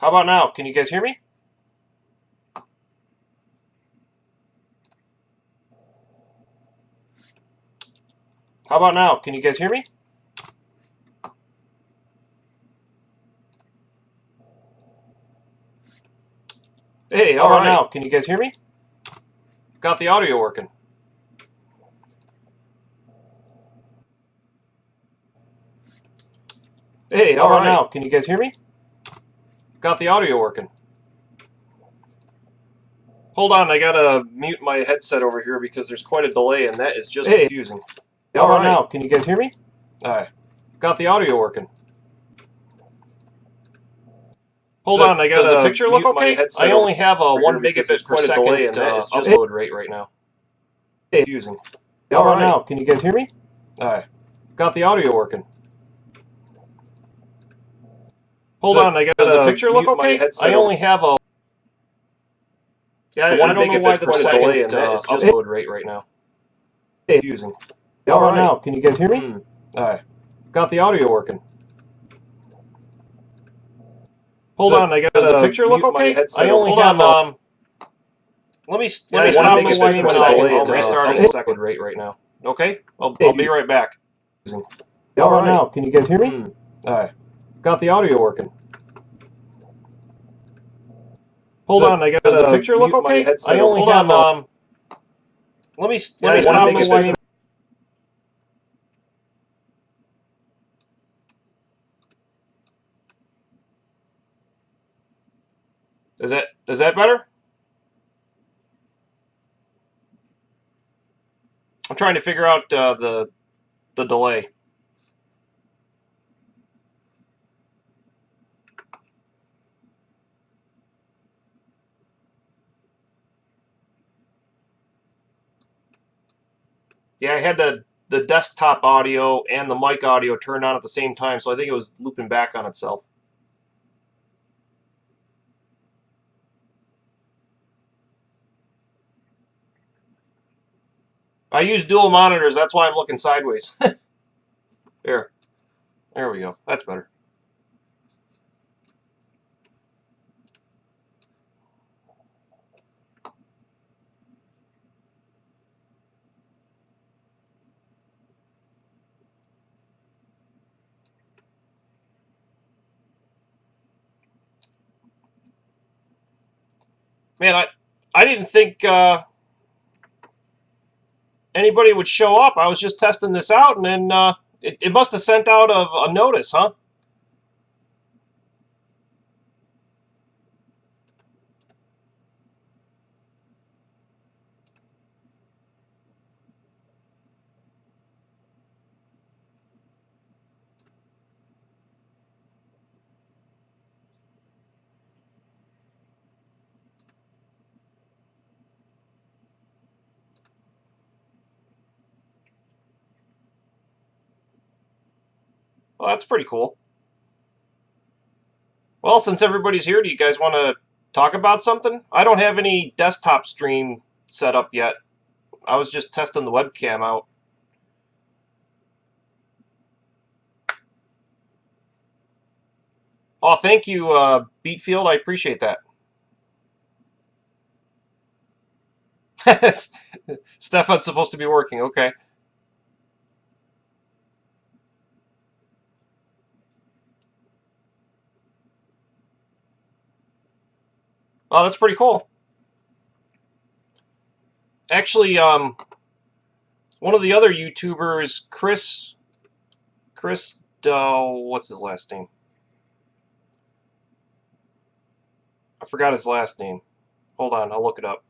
How about now? Can you guys hear me? How about now? Can you guys hear me? Hey, how about now? Can you guys hear me? Got the audio working. Hey, how about now? Can you guys hear me? Got the audio working. Hold on, I gotta mute my headset over here because there's quite a delay and that is just confusing. How about now? Can you guys hear me? Alright. Got the audio working. Hold on, I gotta Does the picture look okay? I only have a 1 megabit per second upload rate right now. Confusing. How about now? Can you guys hear me? Alright. Got the audio working. Hold on, I gotta Does the picture look mute my okay? headset. I only have a I don't know why there's quite a delay in that upload rate right now. Confusing. How about now? Can you guys hear me? Alright. Got the audio working. Hold on, I gotta Does the picture look mute my okay? headset. I only have let me stop the stream and I'll restart in a second rate right now. Okay? I'll be right back. How about now? Can you guys hear me? Alright. Got the audio working. Hold on, I gotta Does the picture look mute my okay? headset. I only have let me stop the stream. Is that better? I'm trying to figure out the delay. Yeah, I had the desktop audio and the mic audio turned on at the same time, so I think it was looping back on itself. I use dual monitors, that's why I'm looking sideways. There we go. That's better. Man, I didn't think anybody would show up. I was just testing this out, and then it must have sent out a notice, huh? Well, that's pretty cool. Well, since everybody's here, do you guys want to talk about something? I don't have any desktop stream set up yet. I was just testing the webcam out. Oh, thank you, Beatfield. I appreciate that. Stefan's supposed to be working. Okay. Oh, that's pretty cool. Actually, one of the other YouTubers, Chris, what's his last name? I forgot his last name. Hold on, I'll look it up.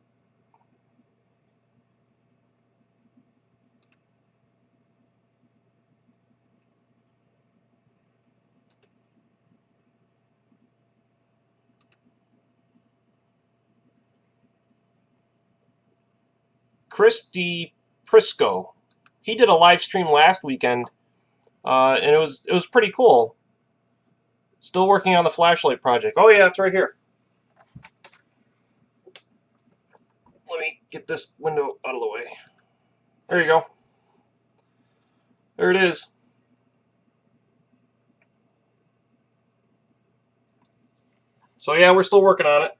Chris D. Prisco. He did a live stream last weekend, and it was pretty cool. Still working on the flashlight project. Oh yeah, it's right here. Let me get this window out of the way. There you go. There it is. So yeah, we're still working on it.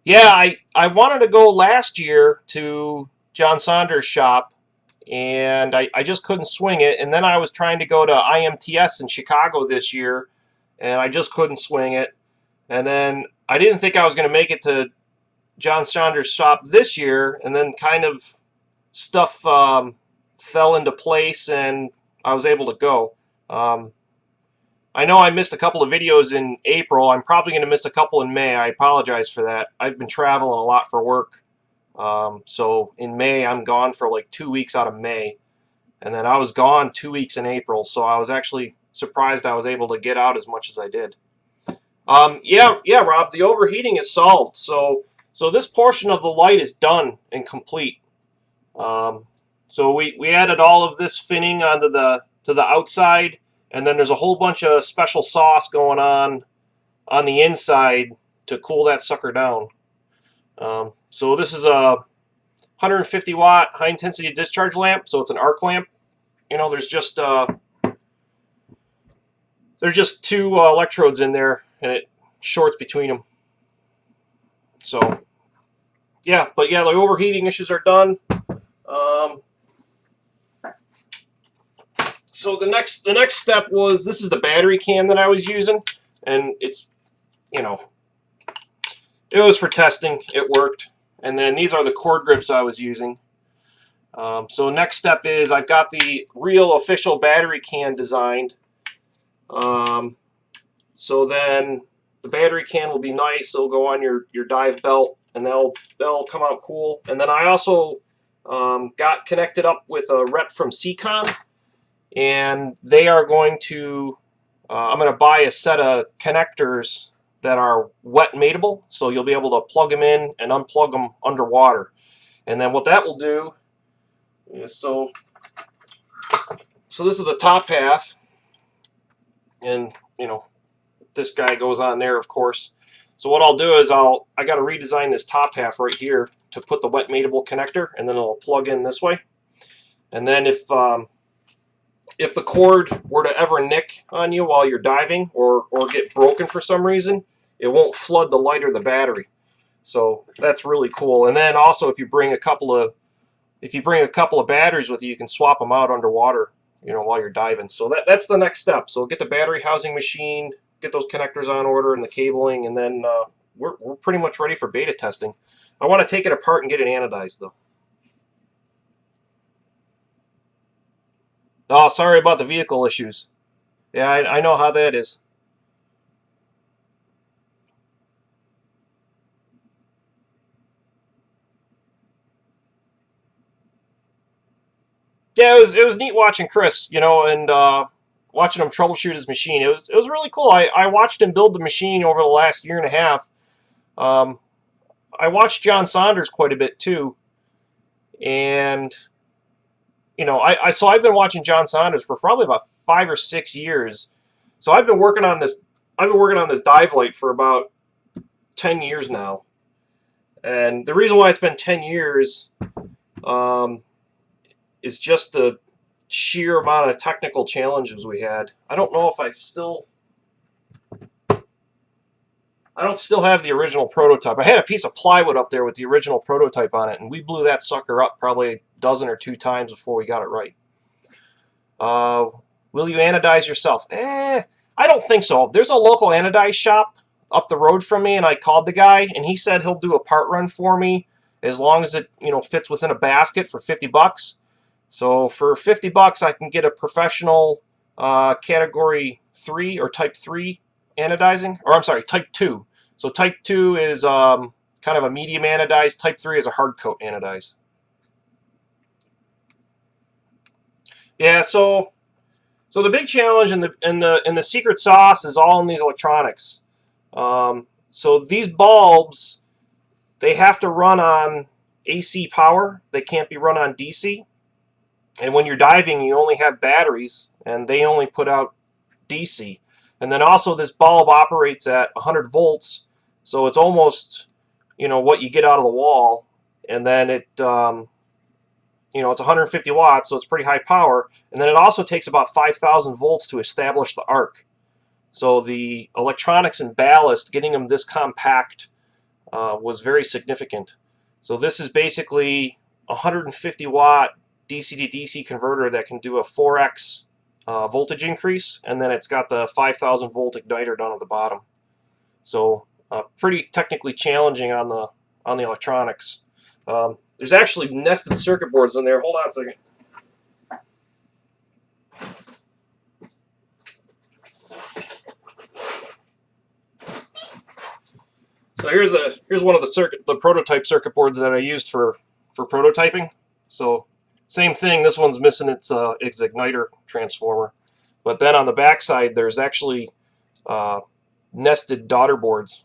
Yeah, I wanted to go last year to John Saunders' shop, and I just couldn't swing it. And then I was trying to go to IMTS in Chicago this year, and I just couldn't swing it. And then I didn't think I was going to make it to John Saunders' shop this year, and then kind of stuff fell into place, and I was able to go. I know I missed a couple of videos in April. I'm probably going to miss a couple in May. I apologize for that. I've been traveling a lot for work. So in May, I'm gone for like 2 weeks out of May. And then I was gone 2 weeks in April. So I was actually surprised I was able to get out as much as I did. Yeah, Rob, the overheating is solved. So this portion of the light is done and complete. So we added all of this finning onto the outside. And then there's a whole bunch of special sauce going on the inside to cool that sucker down. So this is a 150 watt high intensity discharge lamp. So it's an arc lamp. You know, there's just two electrodes in there, and it shorts between them. So yeah, but yeah, the overheating issues are done. So the next step was, this is the battery can that I was using, and it's, you know, it was for testing. It worked. And then these are the cord grips I was using. So next step is, I've got the real official battery can designed. So then the battery can will be nice. It'll go on your dive belt, and they'll come out cool. And then I also got connected up with a rep from Seacon. And they are going to, I'm going to buy a set of connectors that are wet mateable, so you'll be able to plug them in and unplug them underwater. And then what that will do is, so this is the top half, and you know, this guy goes on there, of course. So what I'll do is, I got to redesign this top half right here to put the wet mateable connector, and then it'll plug in this way. And then if the cord were to ever nick on you while you're diving, or get broken for some reason, it won't flood the light or the battery. So that's really cool. And then also, if you bring a couple of batteries with you, you can swap them out underwater, you know, while you're diving. So that's the next step. So get the battery housing machined, get those connectors on order and the cabling, and then we're pretty much ready for beta testing. I want to take it apart and get it anodized though. Oh, sorry about the vehicle issues. Yeah, I know how that is. Yeah, it was neat watching Chris, you know, and watching him troubleshoot his machine. It was really cool. I watched him build the machine over the last year and a half. I watched John Saunders quite a bit too, and you know, so I've been watching John Saunders for probably about 5 or 6 years. So I've been working on this. Dive light for about 10 years now, and the reason why it's been 10 years is just the sheer amount of technical challenges we had. I don't know if I don't still have the original prototype. I had a piece of plywood up there with the original prototype on it, and we blew that sucker up probably a dozen or 2 times before we got it right. Will you anodize yourself? I don't think so. There's a local anodize shop up the road from me, and I called the guy, and he said he'll do a part run for me as long as it, you know, fits within a basket for 50 bucks. So for 50 bucks, I can get a professional category 3 or type 3 anodizing, or I'm sorry, type 2. So type 2 is kind of a medium anodize. Type 3 is a hard coat anodize. Yeah, so the big challenge in the secret sauce is all in these electronics. So these bulbs, they have to run on AC power. They can't be run on DC. And when you're diving, you only have batteries, and they only put out DC. And then also this bulb operates at 100 volts, so it's almost, you know, what you get out of the wall. And then it you know, it's 150 watts, so it's pretty high power. And then it also takes about 5,000 volts to establish the arc. So the electronics and ballast, getting them this compact, was very significant. So this is basically a 150 watt DC to DC converter that can do a 4x voltage increase, and then it's got the 5,000 volt igniter down at the bottom. So pretty technically challenging on the electronics. There's actually nested circuit boards in there. Hold on a second. So here's one of the prototype circuit boards that I used for prototyping. So same thing. This one's missing its igniter transformer, but then on the back side there's actually nested daughter boards.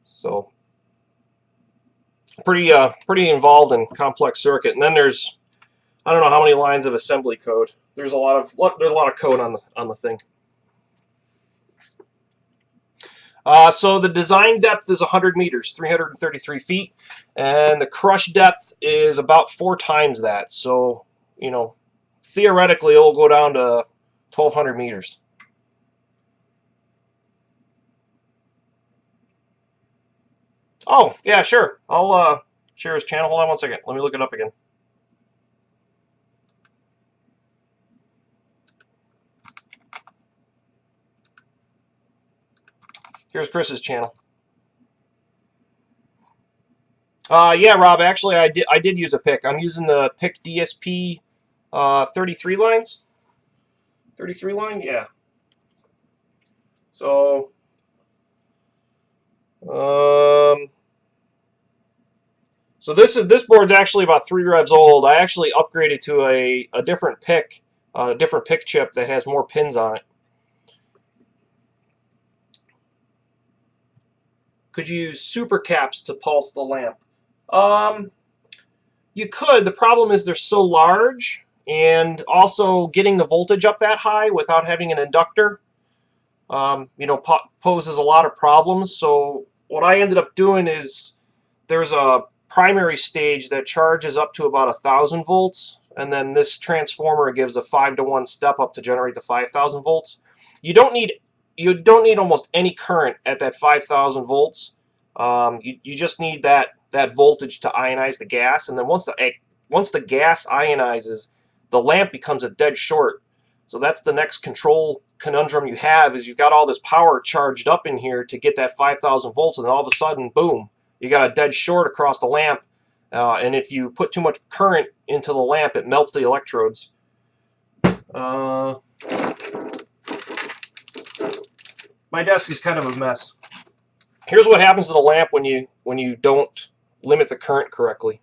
So pretty involved in complex circuit. And then there's, I don't know how many lines of assembly code. There's a lot of code on the thing. So the design depth is 100 meters, 333 feet, and the crush depth is about 4 times that. So, you know, theoretically it'll go down to 1,200 meters. Oh, yeah, sure. I'll share his channel. Hold on one second. Let me look it up again. Here's Chris's channel. Yeah, Rob. Actually, I did use a PIC. I'm using the PIC DSP 33 lines. 33 line, yeah. So, so this board's actually about 3 revs old. I actually upgraded to a different PIC, different PIC chip that has more pins on it. Could you use super caps to pulse the lamp? You could. The problem is they're so large, and also getting the voltage up that high without having an inductor, you know, poses a lot of problems. So what I ended up doing is there's a primary stage that charges up to about 1,000 volts, and then this transformer gives a 5-to-1 step up to generate the 5,000 volts. You don't need almost any current at that 5,000 volts. You just need that voltage to ionize the gas, and then once the gas ionizes, the lamp becomes a dead short. So that's the next control conundrum you have, is you've got all this power charged up in here to get that 5,000 volts, and then all of a sudden, boom, you got a dead short across the lamp. And if you put too much current into the lamp, it melts the electrodes. My desk is kind of a mess. Here's what happens to the lamp when you don't limit the current correctly.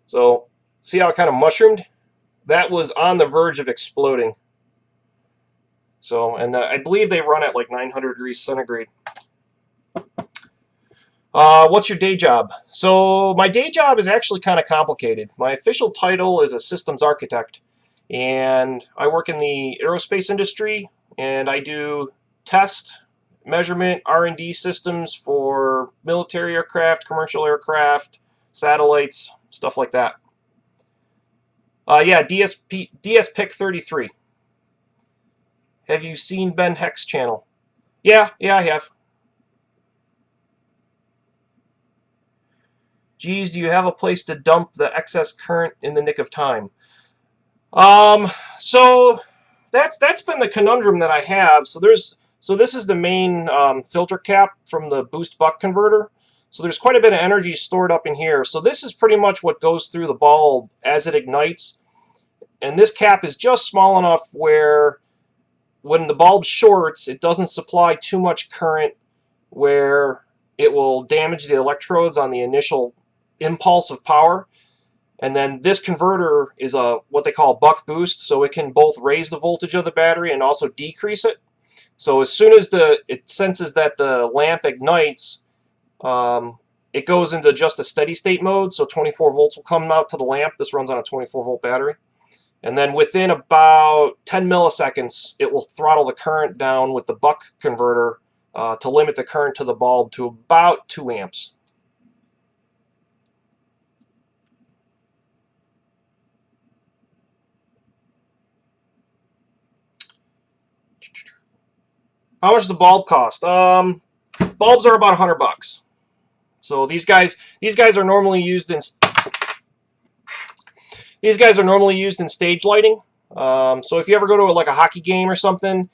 So see how it kind of mushroomed? That was on the verge of exploding. So, and I believe they run at like 900 degrees centigrade. What's your day job? So my day job is actually kind of complicated. My official title is a systems architect, and I work in the aerospace industry, and I do test, measurement, R&D systems for military aircraft, commercial aircraft, satellites, stuff like that. Yeah, DSPIC 33. Have you seen Ben Heck's channel? Yeah, I have. Geez, do you have a place to dump the excess current in the nick of time? So that's been the conundrum that I have. So this is the main filter cap from the boost buck converter. So there's quite a bit of energy stored up in here. So this is pretty much what goes through the bulb as it ignites. And this cap is just small enough where when the bulb shorts, it doesn't supply too much current where it will damage the electrodes on the initial impulse of power. And then this converter is what they call a buck boost, so it can both raise the voltage of the battery and also decrease it. So as soon as it senses that the lamp ignites, it goes into just a steady state mode, so 24 volts will come out to the lamp. This runs on a 24 volt battery. And then within about 10 milliseconds, it will throttle the current down with the buck converter to limit the current to the bulb to about 2 amps. How much does the bulb cost? Bulbs are about $100. So these guys are normally used in stage lighting. So if you ever go to like a hockey game or something,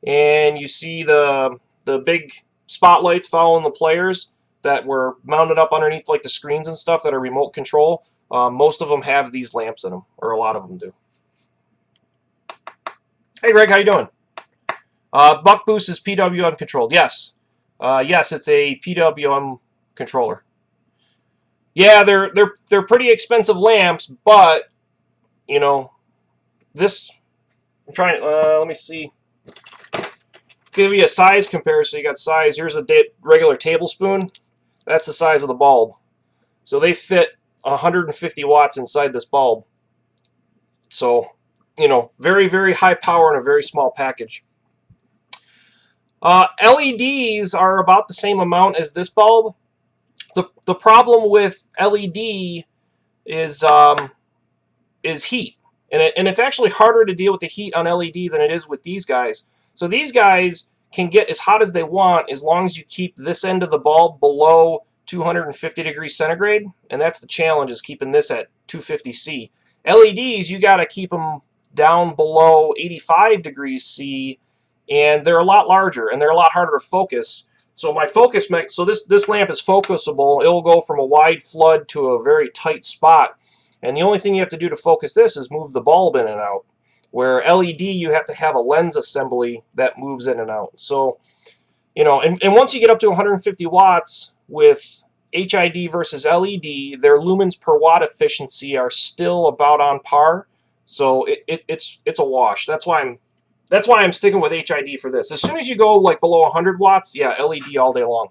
and you see the big spotlights following the players that were mounted up underneath like the screens and stuff that are remote control, most of them have these lamps in them, or a lot of them do. Hey Greg, how you doing? Buck Boost is PWM controlled. Yes, yes, it's a PWM controller. Yeah, they're pretty expensive lamps, but you know, this. I'm trying. Let me see. Give you a size comparison. You got size. Here's a regular tablespoon. That's the size of the bulb. So they fit 150 watts inside this bulb. So, you know, very, very high power in a very small package. LEDs are about the same amount as this bulb. The problem with LED is heat, and it's actually harder to deal with the heat on LED than it is with these guys. So these guys can get as hot as they want as long as you keep this end of the bulb below 250 degrees centigrade, and that's the challenge, is keeping this at 250 C. LEDs, you got to keep them down below 85 degrees C, and they're a lot larger and they're a lot harder to focus. So my focus so this lamp is focusable. It'll go from a wide flood to a very tight spot, and the only thing you have to do to focus this is move the bulb in and out. Where LED, you have to have a lens assembly that moves in and out. So, you know, and once you get up to 150 watts with HID versus LED, their lumens per watt efficiency are still about on par. So it's a wash. That's why I'm sticking with HID for this. As soon as you go like below 100 watts, yeah, LED all day long.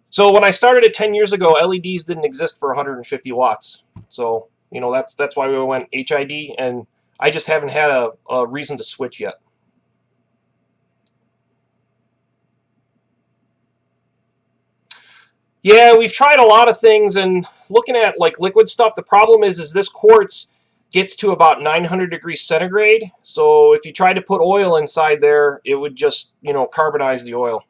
So when I started it 10 years ago, LEDs didn't exist for 150 watts. So, you know, that's why we went HID, and I just haven't had a reason to switch yet. Yeah, we've tried a lot of things, and looking at like liquid stuff, the problem is this quartz gets to about 900 degrees centigrade. So if you tried to put oil inside there, it would just, you know, carbonize the oil.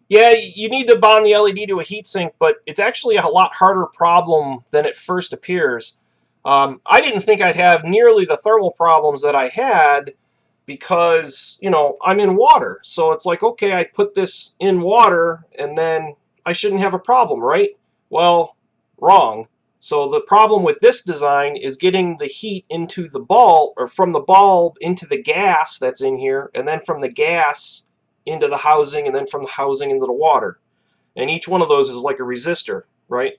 Yeah, you need to bond the LED to a heatsink, but it's actually a lot harder problem than it first appears. I didn't think I'd have nearly the thermal problems that I had because, you know, I'm in water. So it's like, okay, I put this in water and then I shouldn't have a problem, right? Well, wrong. So the problem with this design is getting the heat into the bulb, or from the bulb into the gas that's in here, and then from the gas into the housing, and then from the housing into the water. And each one of those is like a resistor, right?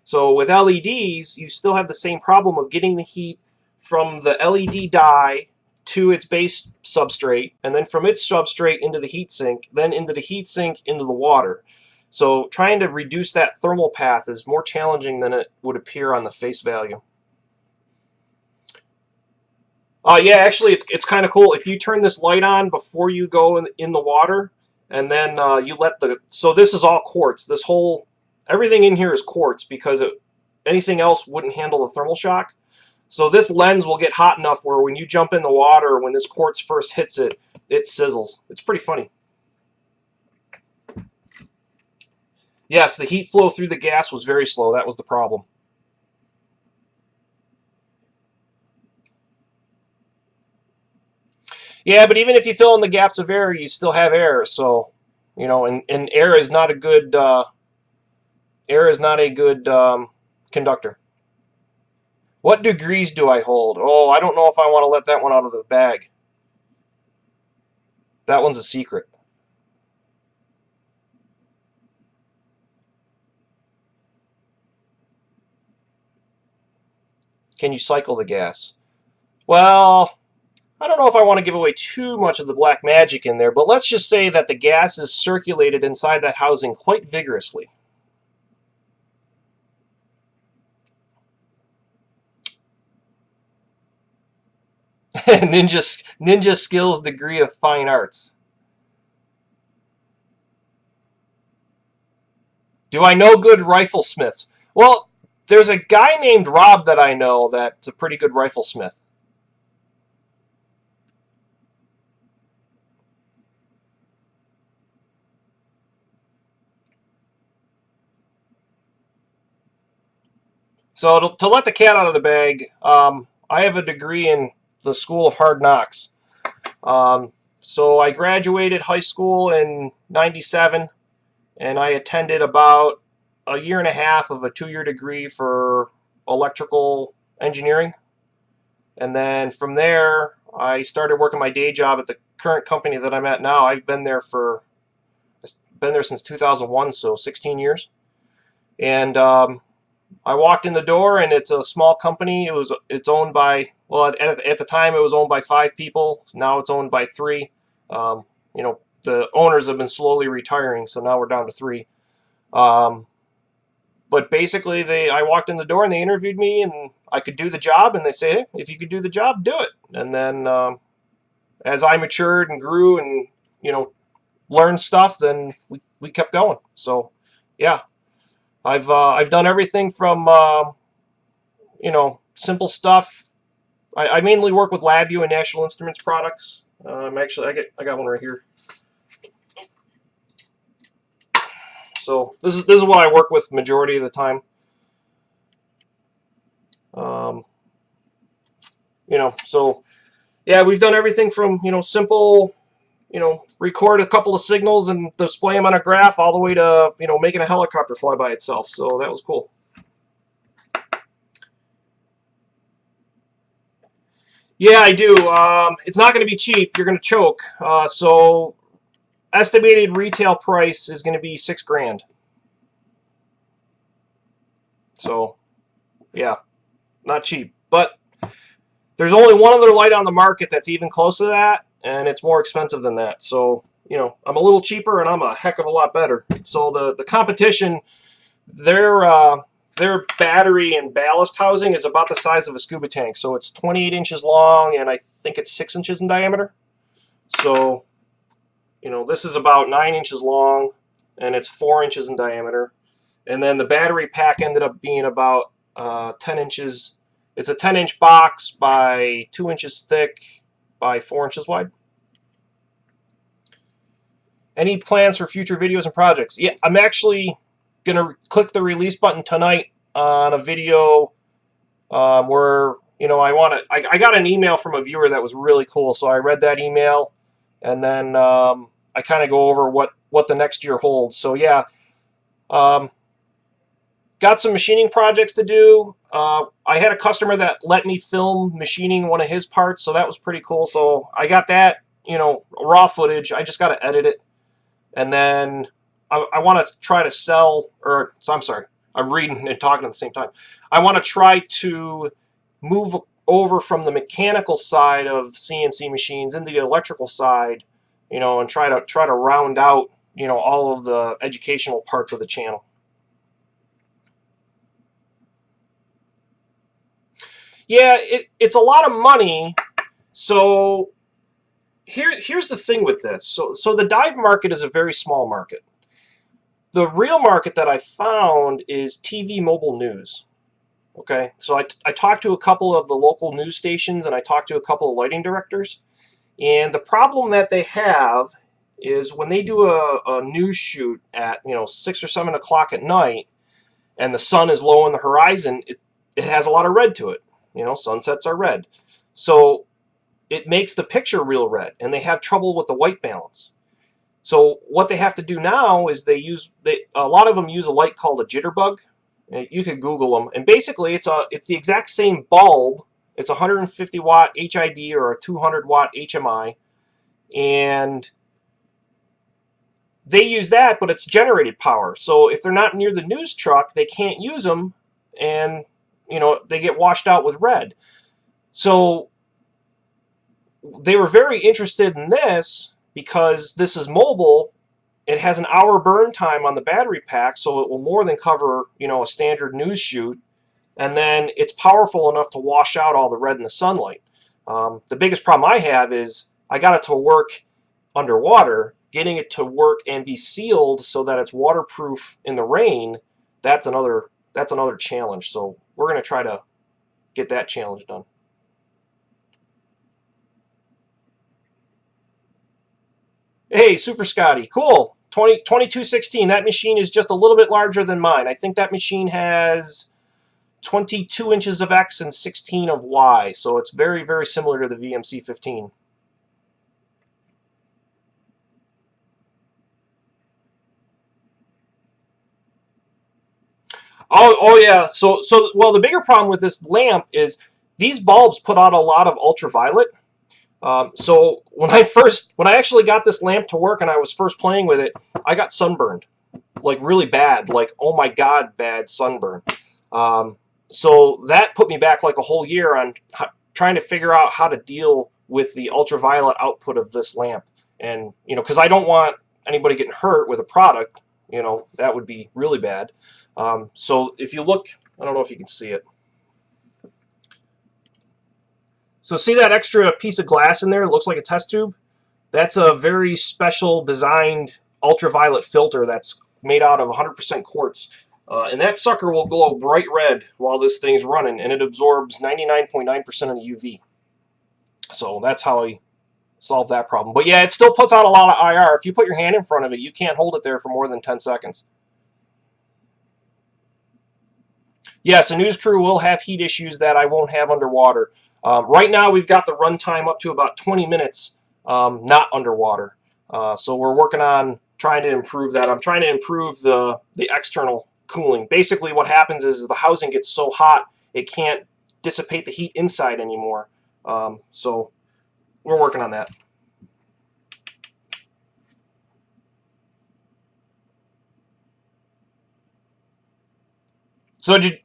So with LEDs, you still have the same problem of getting the heat from the LED die to its base substrate, and then from its substrate into the heatsink, then into the heatsink into the water. So trying to reduce that thermal path is more challenging than it would appear on the face value. Yeah, actually, it's kind of cool. If you turn this light on before you go in the water, and then you let so this is all quartz. Everything in here is quartz because anything else wouldn't handle the thermal shock. So this lens will get hot enough where when you jump in the water, when this quartz first hits it, it sizzles. It's pretty funny. Yes, the heat flow through the gas was very slow. That was the problem. Yeah, but even if you fill in the gaps of air, you still have air. So, you know, and air is not a good conductor. What degrees do I hold? Oh, I don't know if I want to let that one out of the bag. That one's a secret. Can you cycle the gas? Well, I don't know if I want to give away too much of the black magic in there, but let's just say that the gas is circulated inside that housing quite vigorously. Ninja skills degree of fine arts. Do I know good riflesmiths? Well, there's a guy named Rob that I know that's a pretty good riflesmith. So to let the cat out of the bag, I have a degree in the School of Hard Knocks. So I graduated high school in '97, and I attended about a year and a half of a 2-year degree for electrical engineering. And then from there, I started working my day job at the current company that I'm at now. I've been there since 2001, so 16 years. And I walked in the door, and it's a small company. It's owned by, well, at the time it was owned by 5 people. Now it's owned by 3. You know, the owners have been slowly retiring, so now we're down to 3. But basically, I walked in the door and they interviewed me, and I could do the job. And they say, hey, if you could do the job, do it. And then as I matured and grew and learned stuff, then we kept going. So yeah, I've done everything from simple stuff. I mainly work with LabVIEW and National Instruments products. Actually, I got one right here. So this is what I work with majority of the time. So yeah, we've done everything from simple, record a couple of signals and display them on a graph, all the way to making a helicopter fly by itself. So that was cool. Yeah, I do. It's not going to be cheap. You're going to choke. So estimated retail price is going to be $6,000. So yeah, not cheap. But there's only one other light on the market that's even close to that, and it's more expensive than that. So I'm a little cheaper, and I'm a heck of a lot better. So the competition, their battery and ballast housing is about the size of a scuba tank. So it's 28 inches long, and I think it's 6 inches in diameter. So this is about 9 inches long, and it's 4 inches in diameter. And then the battery pack ended up being about 10 inches. It's a 10-inch box by 2 inches thick by 4 inches wide. Any plans for future videos and projects? Yeah, I'm actually going to click the release button tonight on a video where I got an email from a viewer that was really cool. So I read that email, and then I kind of go over what the next year holds. So yeah, got some machining projects to do. I had a customer that let me film machining one of his parts, so that was pretty cool. So I got that, raw footage. I just got to edit it. And then I want to try to sell, I'm sorry, I'm reading and talking at the same time. I want to try to move over from the mechanical side of CNC machines into the electrical side, and try to round out, all of the educational parts of the channel. Yeah, it's a lot of money. So here's the thing with this. So the dive market is a very small market. The real market that I found is TV mobile news. Okay, so I talked to a couple of the local news stations, and I talked to a couple of lighting directors. And the problem that they have is when they do a news shoot at 6 or 7 o'clock at night, and the sun is low on the horizon, it has a lot of red to it. Sunsets are red. So it makes the picture real red, and they have trouble with the white balance. So what they have to do now is a lot of them use a light called a jitterbug. You could Google them, and basically it's the exact same bulb. It's 150 watt HID or a 200 watt HMI, and they use that, but it's generated power. So if they're not near the news truck, they can't use them, and they get washed out with red. So they were very interested in this because this is mobile. It has an hour burn time on the battery pack, so it will more than cover a standard news shoot. And then it's powerful enough to wash out all the red in the sunlight. The biggest problem I have is I got it to work underwater, getting it to work and be sealed so that it's waterproof in the rain, that's another challenge. So we're going to try to get that challenge done. Hey, Super Scotty, cool. 2216. That machine is just a little bit larger than mine. I think that machine has 22 inches of X and 16 of Y, so it's very, very similar to the VMC 15. Oh yeah. So well, the bigger problem with this lamp is these bulbs put out a lot of ultraviolet. So when I actually got this lamp to work and I was first playing with it, I got sunburned, like really bad, like oh my god, bad sunburn. So that put me back like a whole year on trying to figure out how to deal with the ultraviolet output of this lamp, and because I don't want anybody getting hurt with a product, that would be really bad. So if you look, I don't know if you can see it. So see that extra piece of glass in there? It looks like a test tube. That's a very special designed ultraviolet filter that's made out of 100% quartz. And that sucker will glow bright red while this thing's running, and it absorbs 99.9% of the UV. So that's how I solved that problem. But yeah, it still puts out a lot of IR. If you put your hand in front of it, you can't hold it there for more than 10 seconds. Yes, a news crew will have heat issues that I won't have underwater. Right now, we've got the runtime up to about 20 minutes not underwater. So we're working on trying to improve that. I'm trying to improve the external cooling. Basically, what happens is the housing gets so hot, it can't dissipate the heat inside anymore. So we're working on that. So did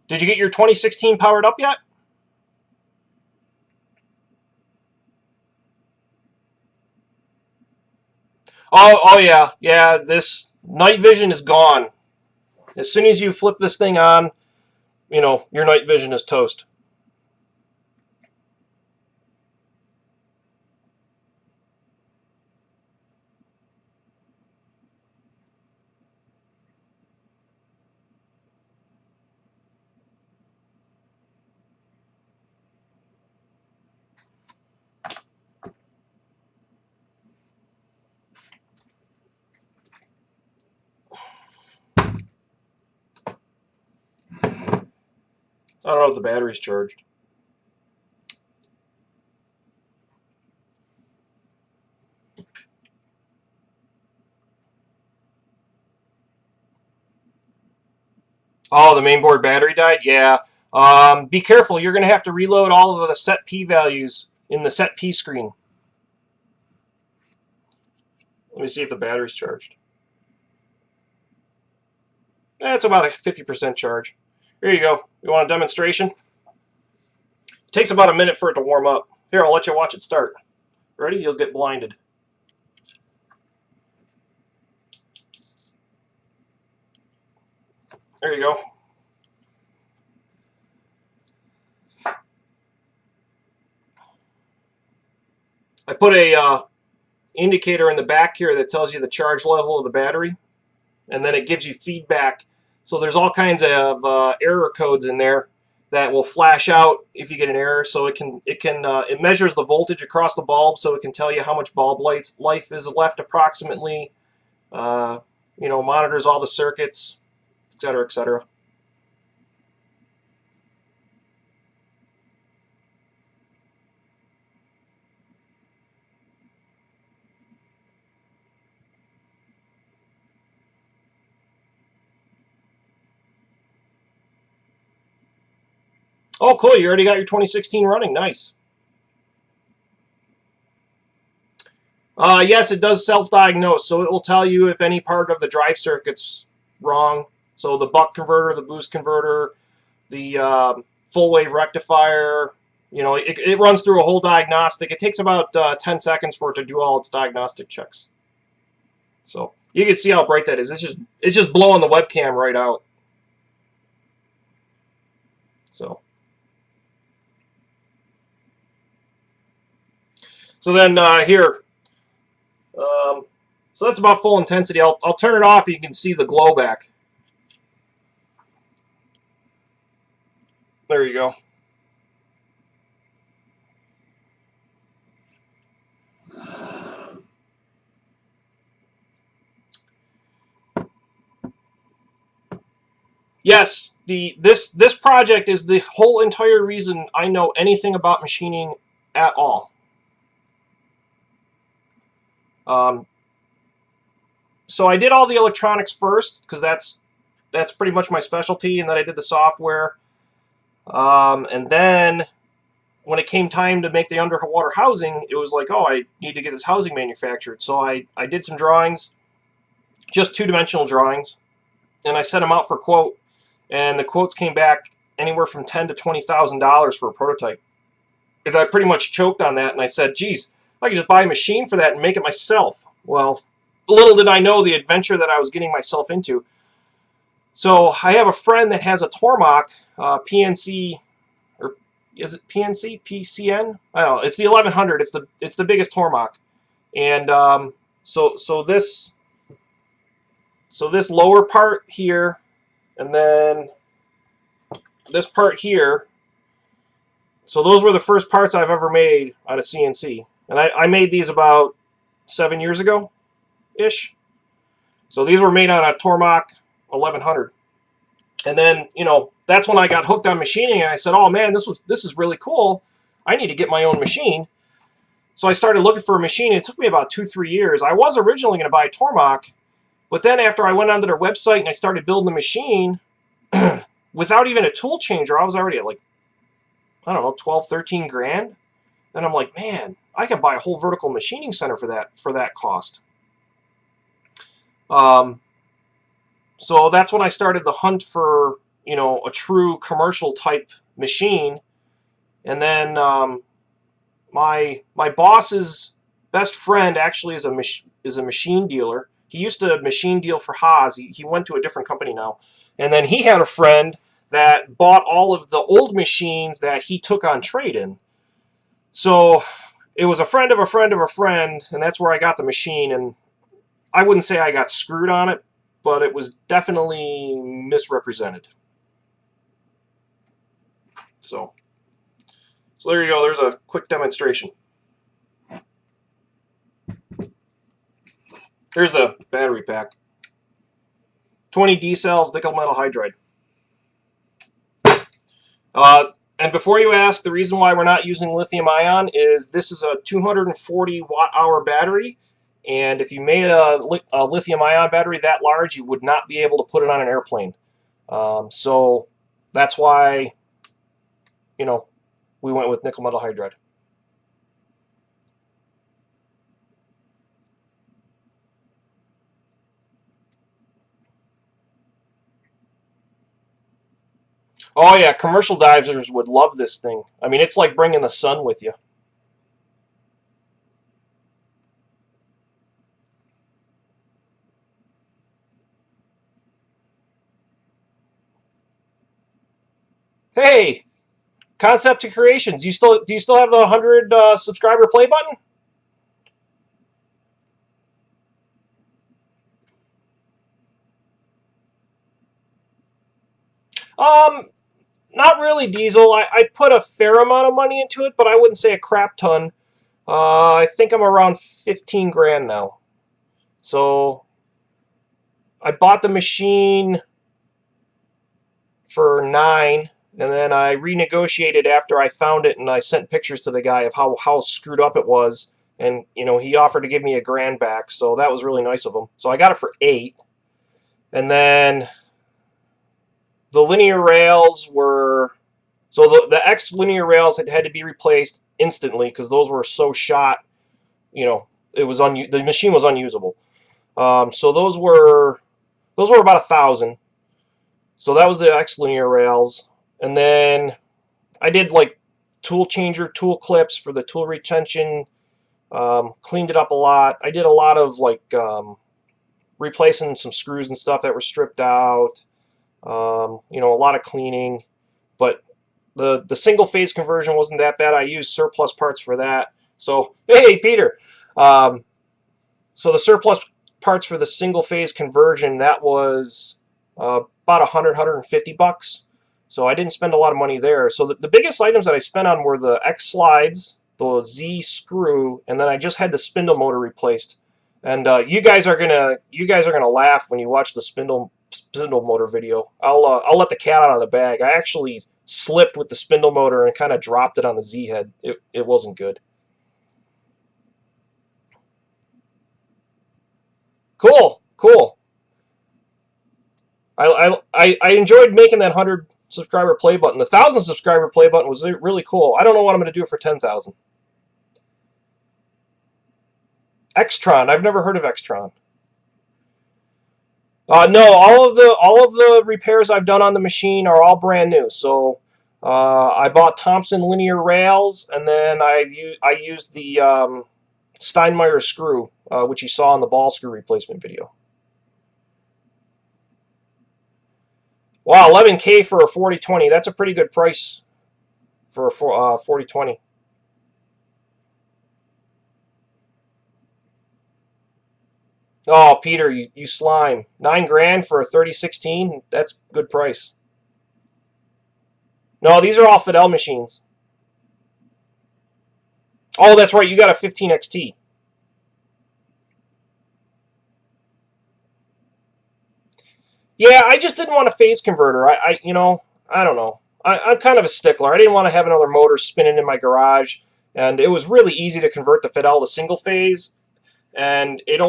you get your 2016 powered up yet? Oh yeah, yeah. This night vision is gone. As soon as you flip this thing on, your night vision is toast. I don't know if the battery's charged. Oh, the mainboard battery died? Yeah. Be careful. You're going to have to reload all of the set P values in the set P screen. Let me see if the battery's charged. It's about a 50% charge. Here you go. You want a demonstration? It takes about a minute for it to warm up. Here, I'll let you watch it start. Ready? You'll get blinded. There you go. I put a indicator in the back here that tells you the charge level of the battery, and then it gives you feedback. So there's all kinds of error codes in there that will flash out if you get an error. So it measures the voltage across the bulb, so it can tell you how much bulb life is left approximately. Monitors all the circuits, etc., etc. Oh, cool! You already got your 2016 running. Nice. Yes, it does self-diagnose, so it will tell you if any part of the drive circuit's wrong. So the buck converter, the boost converter, the full wave rectifier, it runs through a whole diagnostic. It takes about 10 seconds for it to do all its diagnostic checks. So you can see how bright that is. It's just blowing the webcam right out. So then here, So that's about full intensity. I'll turn it off. You can see the glow back. There you go. Yes, this project is the whole entire reason I know anything about machining at all. So I did all the electronics first because that's pretty much my specialty, and then I did the software. And then when it came time to make the underwater housing, it was like, oh, I need to get this housing manufactured. So I did some drawings, just two-dimensional drawings, and I sent them out for quote. And the quotes came back anywhere from $10,000 to $20,000 for a prototype. Because I pretty much choked on that, and I said, geez, I could just buy a machine for that and make it myself. Well, little did I know the adventure that I was getting myself into. So I have a friend that has a Tormach PNC, or is it PNC? PCN? I don't know. It's the 1100. It's the biggest Tormach. And so this lower part here, and then this part here. So those were the first parts I've ever made out of CNC. And I made these about 7 years ago-ish. So these were made on a Tormach 1100. And then, you know, that's when I got hooked on machining, and I said, oh man, this is really cool. I need to get my own machine. So I started looking for a machine. It took me about 2-3 years. I was originally going to buy a Tormach, but then after I went onto their website and I started building the machine, without even a tool changer, I was already at like, I don't know, 12, 13 grand. And I'm like, man, I could buy a whole vertical machining center for that cost. So that's when I started the hunt for, you know, a true commercial type machine. And then my boss's best friend actually is a machine dealer. He used to machine deal for Haas. He went to a different company now. And then he had a friend that bought all of the old machines that he took on trade-in. So it was a friend of a friend of a friend, and that's where I got the machine. And I wouldn't say I got screwed on it, but it was definitely misrepresented. So there you go. There's a quick demonstration. Here's the battery pack. 20 D cells, nickel metal hydride. And before you ask, the reason why we're not using lithium ion is this is a 240 watt-hour battery, and if you made a lithium ion battery that large, you would not be able to put it on an airplane. So that's why, you know, we went with nickel metal hydride. Oh yeah, commercial divers would love this thing. I mean, it's like bringing the sun with you. Hey, Concept to Creations. Do you still have the 100 subscriber play button? Not really, Diesel. I put a fair amount of money into it, but I wouldn't say a crap ton. I think I'm around 15 grand now. So I bought the machine for 9, and then I renegotiated after I found it, and I sent pictures to the guy of how screwed up it was, and you know, he offered to give me a grand back, so that was really nice of him. So I got it for 8, and then the linear rails were, so the X linear rails had to be replaced instantly because those were so shot, you know, it was the machine was unusable. So those were about 1,000. So that was the X linear rails, and then I did like tool changer, tool clips for the tool retention. Cleaned it up a lot. I did a lot of like replacing some screws and stuff that were stripped out. You know, a lot of cleaning, but the single phase conversion wasn't that bad. I used surplus parts for that. So hey, Peter. So the surplus parts for the single phase conversion, that was about $100–150. So I didn't spend a lot of money there. So the biggest items that I spent on were the X slides, the Z screw, and then I just had the spindle motor replaced. And you guys are gonna laugh when you watch the spindle motor video. I'll let the cat out of the bag. I actually slipped with the spindle motor and kind of dropped it on the Z head. It wasn't good. Cool. I enjoyed making that 100 subscriber play button. The 1,000 subscriber play button was really cool. I don't know what I'm going to do for 10,000. Xtron. I've never heard of Xtron. No, all of the repairs I've done on the machine are all brand new. So I bought Thompson linear rails, and then I used the Steinmeier screw, which you saw in the ball screw replacement video. Wow, $11K for a 4020. That's a pretty good price for a 4020. Oh, Peter, you slime. $9 for a 3016. That's a good price. No, these are all Fidel machines. Oh, that's right. You got a 15XT. Yeah, I just didn't want a phase converter. I don't know. I'm kind of a stickler. I didn't want to have another motor spinning in my garage, and it was really easy to convert the Fidel to single phase, and it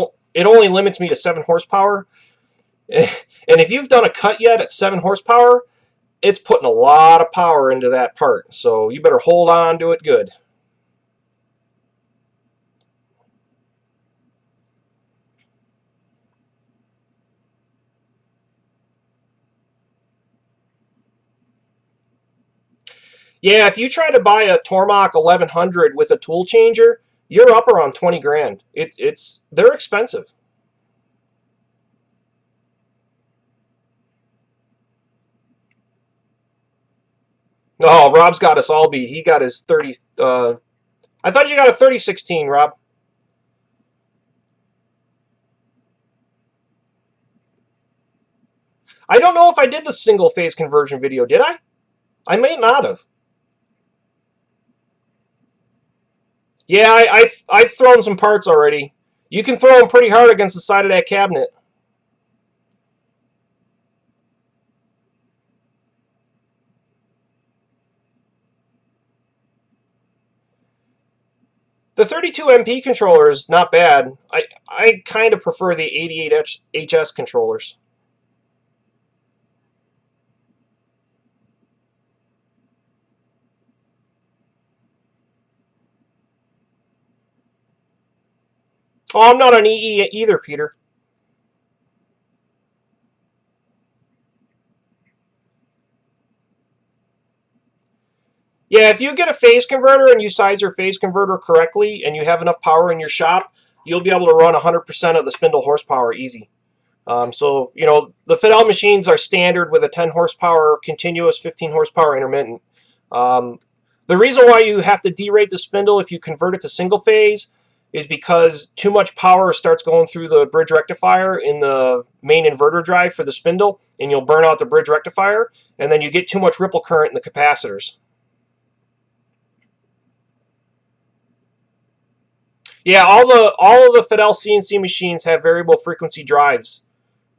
only limits me to 7 horsepower. And if you've done a cut yet at 7 horsepower, it's putting a lot of power into that part, so you better hold on to it good. Yeah, if you try to buy a Tormach 1100 with a tool changer, you're up around 20 grand. They're expensive. Oh, Rob's got us all beat. He got his 30. I thought you got a 3016, Rob. I don't know if I did the single phase conversion video, did I? I may not have. Yeah, I've thrown some parts already. You can throw them pretty hard against the side of that cabinet. The 32MP controller is not bad. I kind of prefer the 88HS controllers. Oh, I'm not on EE either, Peter. Yeah, if you get a phase converter and you size your phase converter correctly and you have enough power in your shop, you'll be able to run 100% of the spindle horsepower easy. So, the Fidel machines are standard with a 10 horsepower continuous, 15 horsepower intermittent. The reason why you have to derate the spindle if you convert it to single phase is because too much power starts going through the bridge rectifier in the main inverter drive for the spindle, and you'll burn out the bridge rectifier, and then you get too much ripple current in the capacitors. Yeah, all of the Fidel CNC machines have variable frequency drives.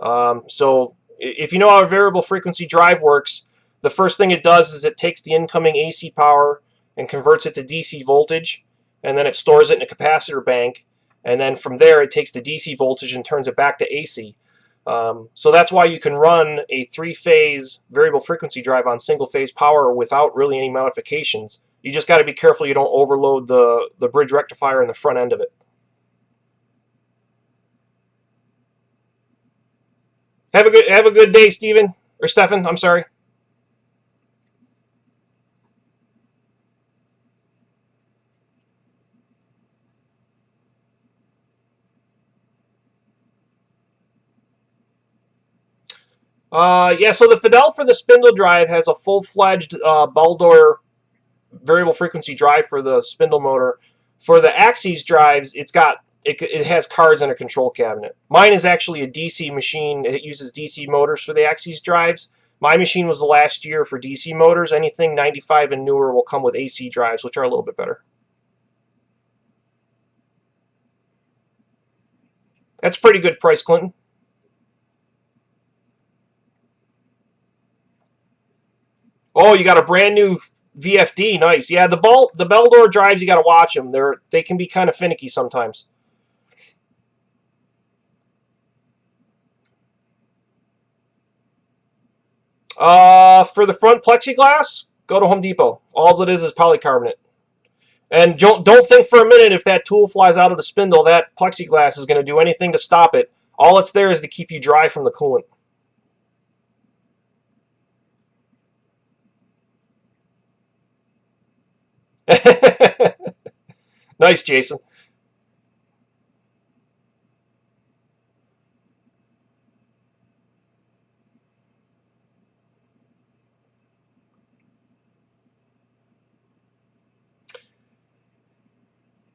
So if you know how a variable frequency drive works, the first thing it does is it takes the incoming AC power and converts it to DC voltage, and then it stores it in a capacitor bank, and then from there it takes the DC voltage and turns it back to AC. So that's why you can run a 3-phase variable frequency drive on single-phase power without really any modifications. You just got to be careful you don't overload the bridge rectifier in the front end of it. Have a good day, Steven. Or Stefan, I'm sorry. Yeah, so the Fidel for the spindle drive has a full-fledged Baldor variable frequency drive for the spindle motor. For the Axis drives, it's got it has cards and a control cabinet. Mine is actually a DC machine. It uses DC motors for the Axis drives. My machine was the last year for DC motors. Anything 95 and newer will come with AC drives, which are a little bit better. That's a pretty good price, Clinton. Oh, you got a brand new VFD. Nice. Yeah, the Beldor drives, you got to watch them. They can be kind of finicky sometimes. For the front plexiglass, go to Home Depot. All it is polycarbonate. And don't think for a minute if that tool flies out of the spindle, that plexiglass is going to do anything to stop it. All it's there is to keep you dry from the coolant. Nice, Jason.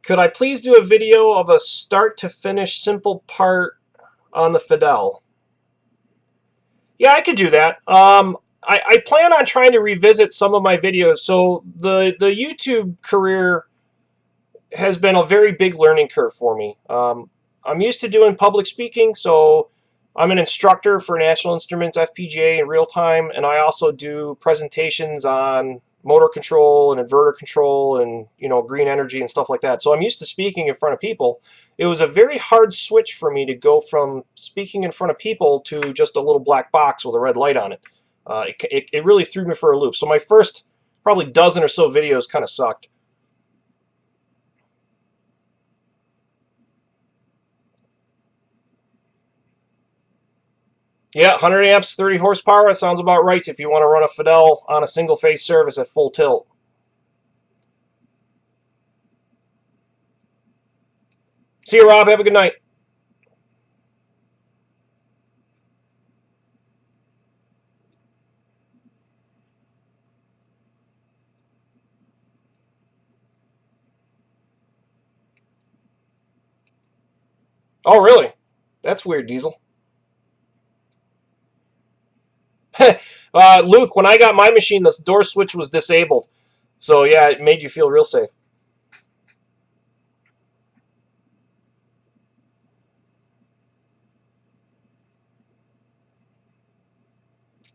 Could I please do a video of a start to finish simple part on the Fidel? Yeah, I could do that. I plan on trying to revisit some of my videos. So the YouTube career has been a very big learning curve for me. I'm used to doing public speaking, so I'm an instructor for National Instruments FPGA in real time, and I also do presentations on motor control and inverter control and green energy and stuff like that. So I'm used to speaking in front of people. It was a very hard switch for me to go from speaking in front of people to just a little black box with a red light on it. It really threw me for a loop. So my first probably dozen or so videos kind of sucked. Yeah, 100 amps, 30 horsepower, that sounds about right if you want to run a Fidel on a single-phase service at full tilt. See you, Rob. Have a good night. Oh, really? That's weird, Diesel. Luke, when I got my machine, the door switch was disabled. So, yeah, it made you feel real safe.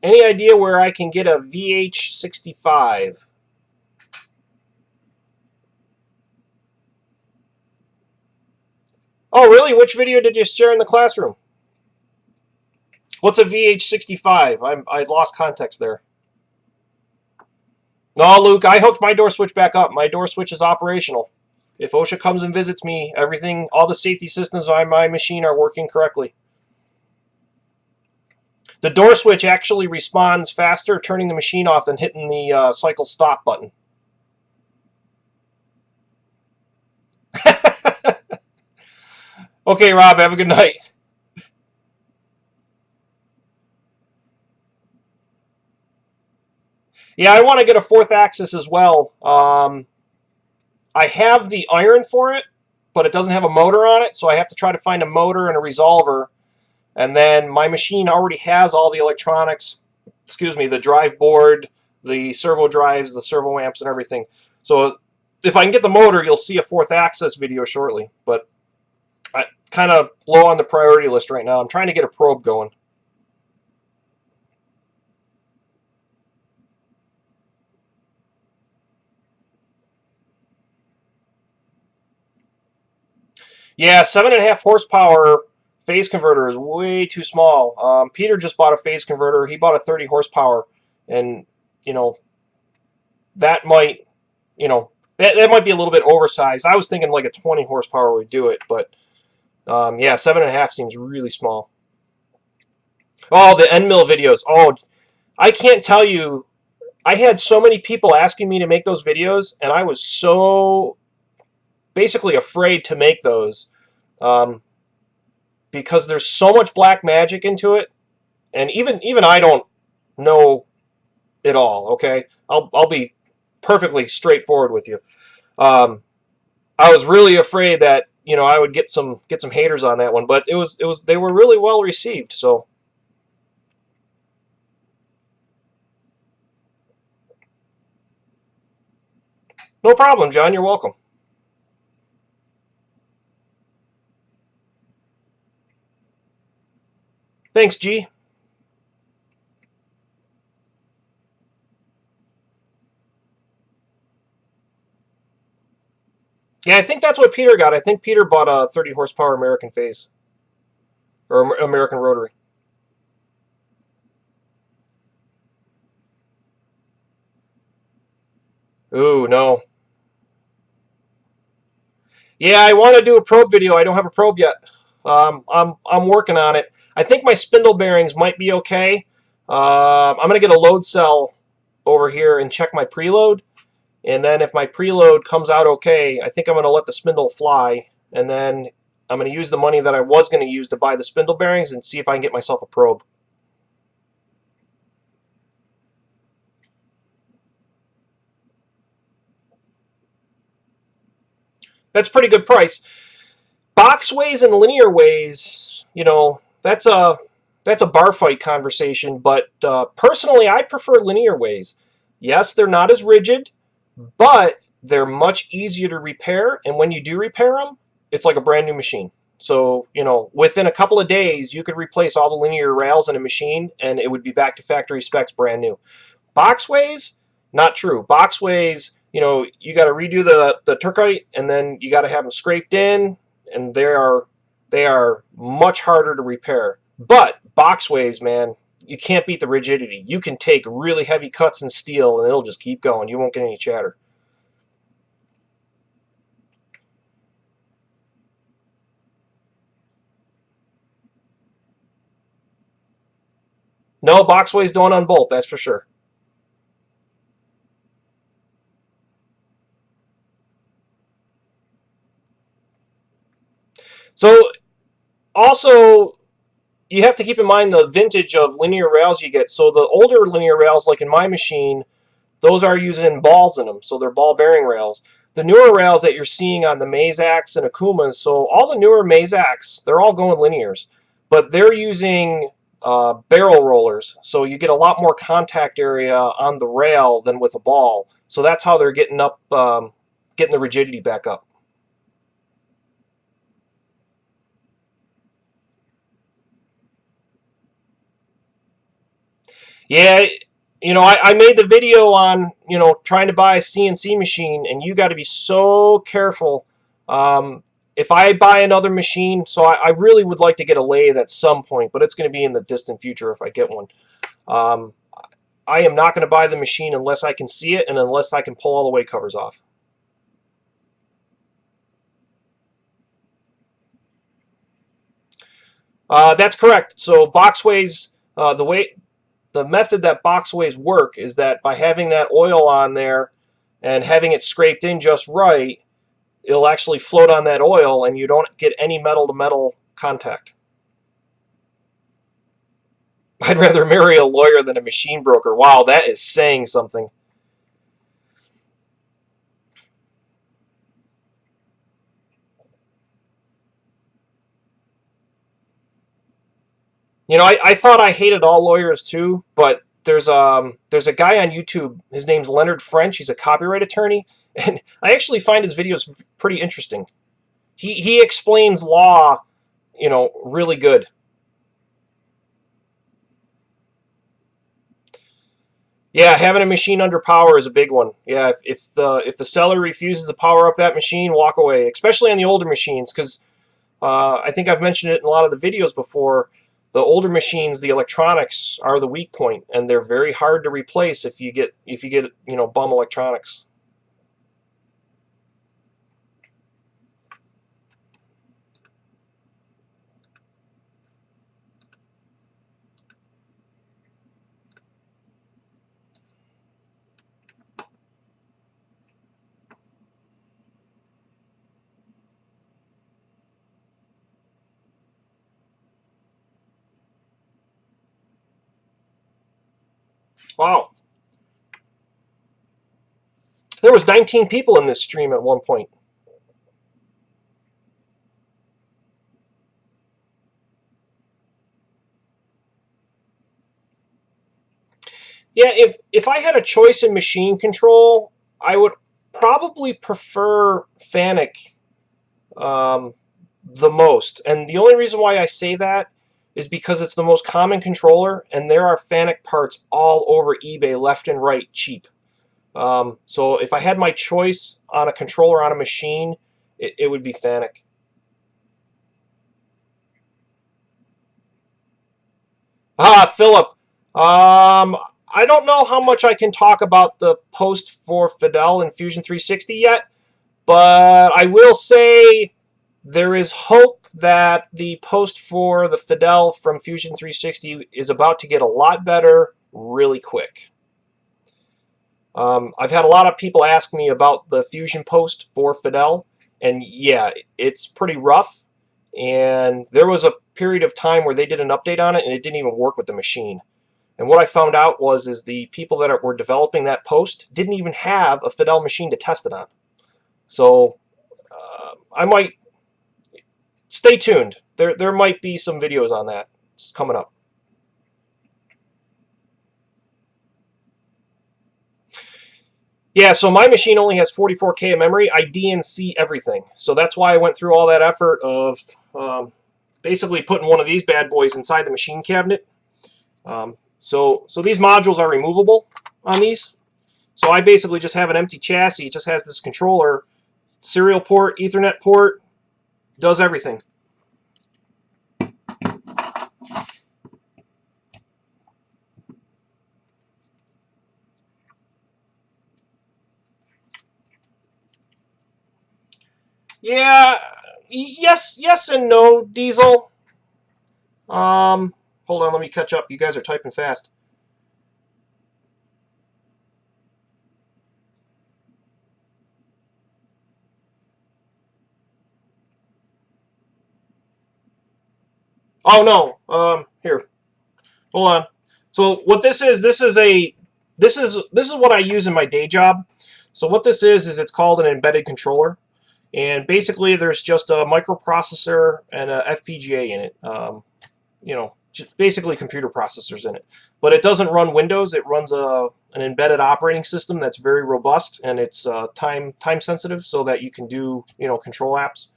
Any idea where I can get a VH65? Oh, really? Which video did you share in the classroom? What's a VH65? I lost context there. No, Luke, I hooked my door switch back up. My door switch is operational. If OSHA comes and visits me, everything, all the safety systems on my machine are working correctly. The door switch actually responds faster turning the machine off than hitting the cycle stop button. Okay, Rob, have a good night. Yeah, I want to get a fourth axis as well. I have the iron for it, but it doesn't have a motor on it, so I have to try to find a motor and a resolver. And then my machine already has all the electronics, the drive board, the servo drives, the servo amps, and everything. So if I can get the motor, you'll see a fourth axis video shortly. But I'm kind of low on the priority list right now. I'm trying to get a probe going. Yeah, 7.5 horsepower phase converter is way too small. Peter just bought a phase converter. He bought a 30 horsepower, and that might, that might be a little bit oversized. I was thinking like a 20 horsepower would do it, but yeah, 7.5 seems really small. Oh, the end mill videos. Oh, I can't tell you. I had so many people asking me to make those videos, and I was so basically afraid to make those because there's so much black magic into it, and even I don't know it all. Okay, I'll be perfectly straightforward with you. I was really afraid that you know, I would get some haters on that one, but they were really well received. So no problem, John. You're welcome. Thanks, G. Yeah, I think that's what Peter got. I think Peter bought a 30 horsepower American phase or American rotary. Ooh, no. Yeah, I want to do a probe video. I don't have a probe yet. I'm working on it. I think my spindle bearings might be okay. I'm gonna get a load cell over here and check my preload, and then if my preload comes out okay, I think I'm gonna let the spindle fly, and then I'm gonna use the money that I was gonna use to buy the spindle bearings and see if I can get myself a probe. That's a pretty good price. Box ways and linear ways, you know, that's a bar fight conversation. But personally, I prefer linear ways. Yes, they're not as rigid, but they're much easier to repair. And when you do repair them, it's like a brand new machine. So, you know, within a couple of days, you could replace all the linear rails in a machine, and it would be back to factory specs, brand new. Boxways, not true. Boxways, you know, you got to redo the turkite, and then you got to have them scraped in, and they are much harder to repair. But boxways, man, you can't beat the rigidity. You can take really heavy cuts in steel, and it'll just keep going. You won't get any chatter. No, boxways don't unbolt, that's for sure. So also, you have to keep in mind the vintage of linear rails you get. So the older linear rails, like in my machine, those are using balls in them, so they're ball bearing rails. The newer rails that you're seeing on the Mazaks and Akumas, so all the newer Mazaks, they're all going linears, but they're using barrel rollers, so you get a lot more contact area on the rail than with a ball. So that's how they're getting up, getting the rigidity back up. Yeah, you know, I made the video on, you know, trying to buy a CNC machine, and you got to be so careful. If I buy another machine, so I really would like to get a lathe at some point, but it's going to be in the distant future if I get one. Um, I am not going to buy the machine unless I can see it and unless I can pull all the weight covers off. That's correct. So boxways, the method that boxways work is that by having that oil on there and having it scraped in just right, it'll actually float on that oil and you don't get any metal to metal contact. I'd rather marry a lawyer than a machine broker. Wow, that is saying something. You know, I thought I hated all lawyers too, but there's a guy on YouTube. His name's Leonard French. He's a copyright attorney, and I actually find his videos pretty interesting. He explains law, you know, really good. Yeah, having a machine under power is a big one. Yeah, if the seller refuses to power up that machine, walk away. Especially on the older machines, because I think I've mentioned it in a lot of the videos before. The older machines, the electronics are the weak point, and they're very hard to replace if you get you know, bum electronics. Wow, there was 19 people in this stream at one point. Yeah, if I had a choice in machine control, I would probably prefer FANUC the most. And the only reason why I say that is because it's the most common controller, and there are FANUC parts all over eBay, left and right, cheap. So if I had my choice on a controller on a machine, it would be FANUC. Philip. I don't know how much I can talk about the post for Fidel and Fusion 360 yet, but I will say there is hope that the post for the Fidel from Fusion 360 is about to get a lot better really quick. I've had a lot of people ask me about the Fusion post for Fidel, and yeah, it's pretty rough. And there was a period of time where they did an update on it, and it didn't even work with the machine. And what I found out was the people that were developing that post didn't even have a Fidel machine to test it on. So I might stay tuned. There might be some videos on that coming up. Yeah, so my machine only has 44K of memory. I DNC everything. So that's why I went through all that effort of basically putting one of these bad boys inside the machine cabinet. So these modules are removable on these. So I basically just have an empty chassis. It just has this controller, serial port, Ethernet port, does everything. Yeah, yes and no, Diesel. Hold on, let me catch up. You guys are typing fast. Oh no. Here. Hold on. So what this is what I use in my day job. So what this is it's called an embedded controller. And basically, there's just a microprocessor and a FPGA in it. You know, just basically computer processors in it. But it doesn't run Windows. It runs an embedded operating system that's very robust, and it's time sensitive, so that you can do control apps.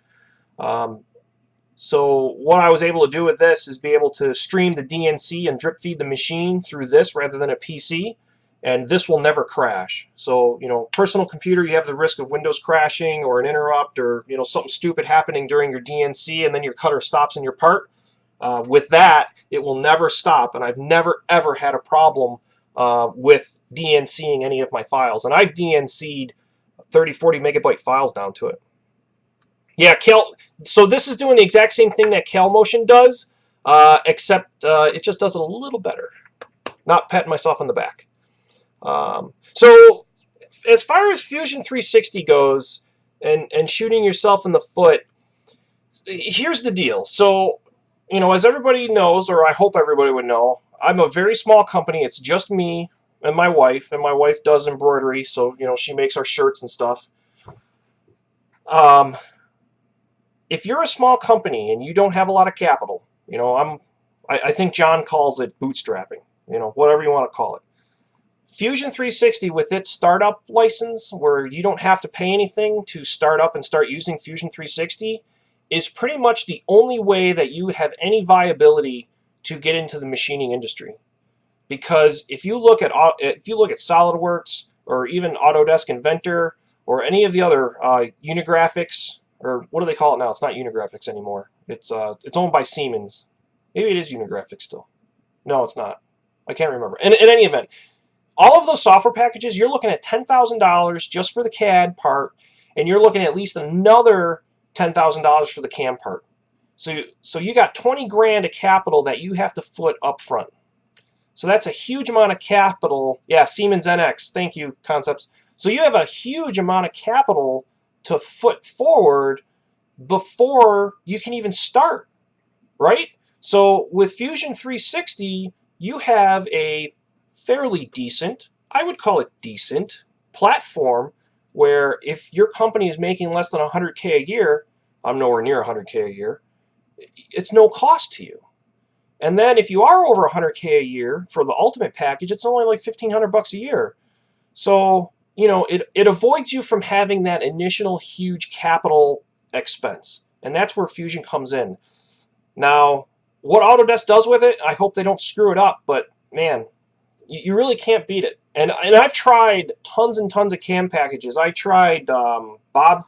So what I was able to do with this is be able to stream the DNC and drip feed the machine through this rather than a PC. And this will never crash. So, personal computer, you have the risk of Windows crashing or an interrupt or, something stupid happening during your DNC and then your cutter stops in your part. With that, it will never stop. And I've never, ever had a problem with DNCing any of my files. And I've DNC'd 30, 40 megabyte files down to it. Yeah, so this is doing the exact same thing that CalMotion does, except it just does it a little better. Not patting myself on the back. So as far as Fusion 360 goes and shooting yourself in the foot, here's the deal. So, as everybody knows, or I hope everybody would know, I'm a very small company. It's just me and my wife does embroidery, so, she makes our shirts and stuff. If you're a small company and you don't have a lot of capital, I think John calls it bootstrapping, whatever you want to call it. Fusion 360 with its startup license, where you don't have to pay anything to start up and start using Fusion 360, is pretty much the only way that you have any viability to get into the machining industry. Because if you look at SolidWorks or even Autodesk Inventor or any of the other Unigraphics, or what do they call it now? It's not Unigraphics anymore. It's owned by Siemens. Maybe it is Unigraphics still. No, it's not. I can't remember. In any event, all of those software packages, you're looking at $10,000 just for the CAD part, and you're looking at least another $10,000 for the CAM part. So you got 20 grand of capital that you have to foot up front. So that's a huge amount of capital. Yeah, Siemens NX. Thank you, Concepts. So you have a huge amount of capital to foot forward before you can even start, right? So with Fusion 360, you have a fairly decent, I would call it decent, platform where if your company is making less than 100K a year, I'm nowhere near 100K a year, it's no cost to you. And then if you are over 100K a year for the ultimate package, it's only like 1,500 bucks a year. So, you know, it avoids you from having that initial huge capital expense. And that's where Fusion comes in. Now, what Autodesk does with it, I hope they don't screw it up, but man, you really can't beat it. And I've tried tons and tons of cam packages. I tried Bobcam.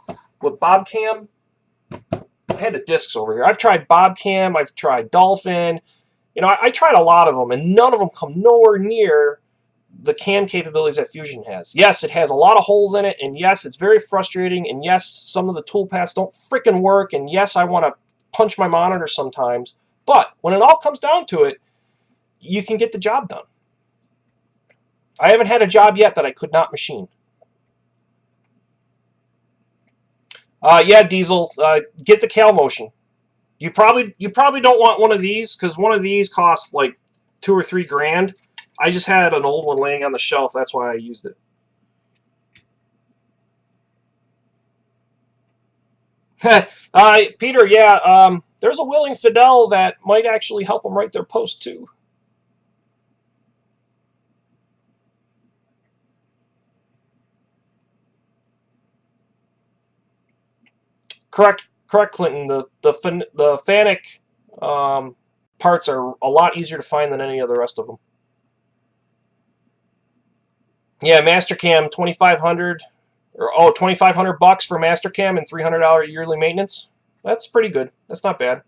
I had the discs over here. I've tried Bobcam. I've tried Dolphin. You know, I tried a lot of them, and none of them come nowhere near the cam capabilities that Fusion has. Yes, it has a lot of holes in it, and yes, it's very frustrating, and yes, some of the toolpaths don't freaking work, and yes, I want to punch my monitor sometimes. But when it all comes down to it, you can get the job done. I haven't had a job yet that I could not machine. Yeah, Diesel, get the CalMotion. You probably don't want one of these because one of these costs like $2 or $3 grand. I just had an old one laying on the shelf. That's why I used it. Peter, yeah, there's a willing Fidel that might actually help them write their post too. Correct, Clinton. The Fanuc parts are a lot easier to find than any of the rest of them. Yeah, Mastercam 2,500 or 2,500 bucks for Mastercam and $300 yearly maintenance. That's pretty good. That's not bad.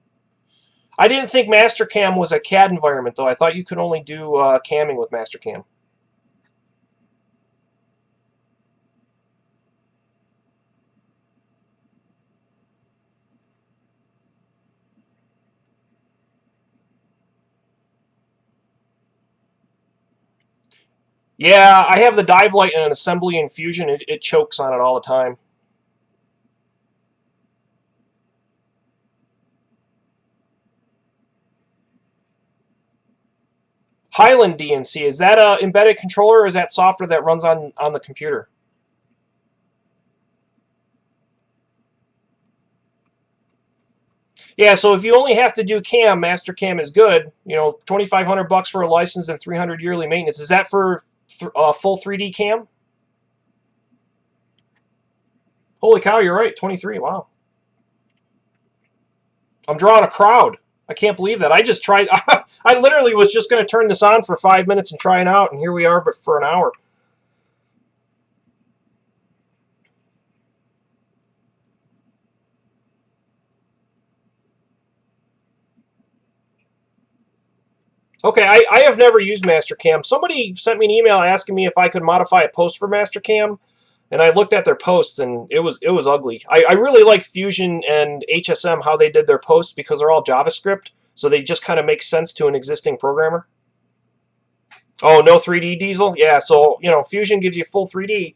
I didn't think Mastercam was a CAD environment though. I thought you could only do camming with Mastercam. Yeah, I have the dive light in an assembly in Fusion. It chokes on it all the time. Highland DNC, is that a embedded controller or is that software that runs on the computer? Yeah, so if you only have to do cam, Mastercam is good. You know, 2,500 bucks for a license and 300 yearly maintenance. Is that for full 3D cam? Holy cow, you're right. 23. Wow. I'm drawing a crowd. I can't believe that. I just tried. I literally was just going to turn this on for 5 minutes and try it out, and here we are, but for an hour. Okay, I have never used Mastercam. Somebody sent me an email asking me if I could modify a post for Mastercam, and I looked at their posts, and it was ugly. I really like Fusion and HSM, how they did their posts, because they're all JavaScript, so they just kind of make sense to an existing programmer. Oh, no 3D, Diesel? Yeah, so, you know, Fusion gives you full 3D.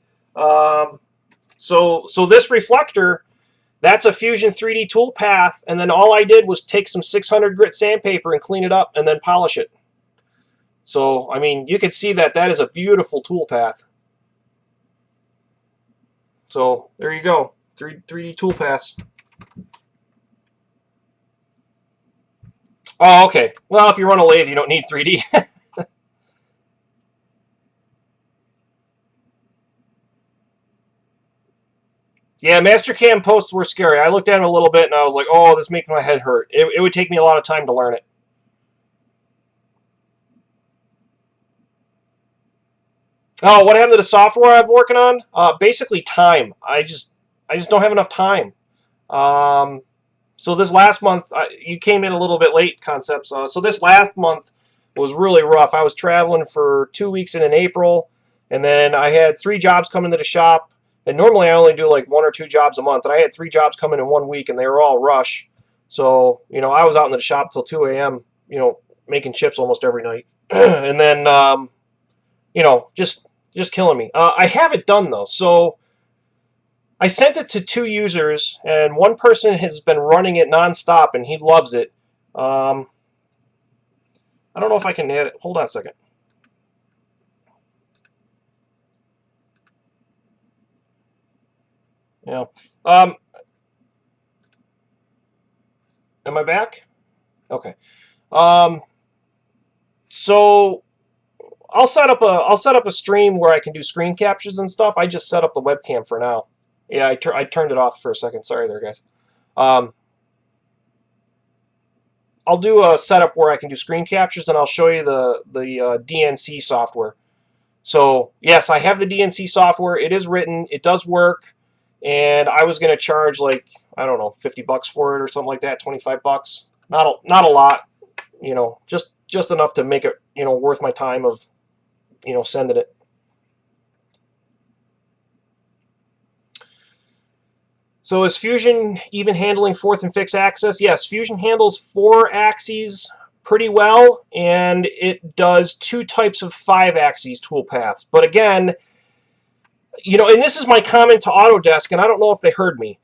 So this reflector, that's a Fusion 3D toolpath, and then all I did was take some 600 grit sandpaper and clean it up and then polish it. So, I mean, you can see that is a beautiful toolpath. So, there you go. 3D toolpaths. Oh, okay. Well, if you run a lathe, you don't need 3D. Yeah, Mastercam posts were scary. I looked at them a little bit and I was like, oh, this makes my head hurt. It would take me a lot of time to learn it. Oh, what happened to the software I'm working on? Basically time. I just don't have enough time. So this last month, you came in a little bit late, Concepts. So this last month was really rough. I was traveling for 2 weeks in April, and then I had 3 jobs coming to the shop. And normally I only do like 1 or 2 jobs a month, and I had 3 jobs coming in 1 week, and they were all rush. So, you know, I was out in the shop till 2 a.m., you know, making chips almost every night. And then, you know, just killing me. I have it done, though. So I sent it to 2 users, and one person has been running it nonstop, and he loves it. I don't know if I can add it. Hold on a second. Yeah. Am I back? Okay. So I'll set up a stream where I can do screen captures and stuff. I just set up the webcam for now. Yeah, I turned it off for a second. Sorry there, guys. I'll do a setup where I can do screen captures, and I'll show you the DNC software. So yes, I have the DNC software. It is written. It does work. And I was going to charge like, I don't know, $50 for it or something like that, $25. Not a lot, you know, just enough to make it, you know, worth my time of, you know, sending it. So is Fusion even handling fourth and fifth axis? Yes, Fusion handles 4 axes pretty well, and it does 2 types of 5 axes toolpaths. But again, you know, and this is my comment to Autodesk, and I don't know if they heard me.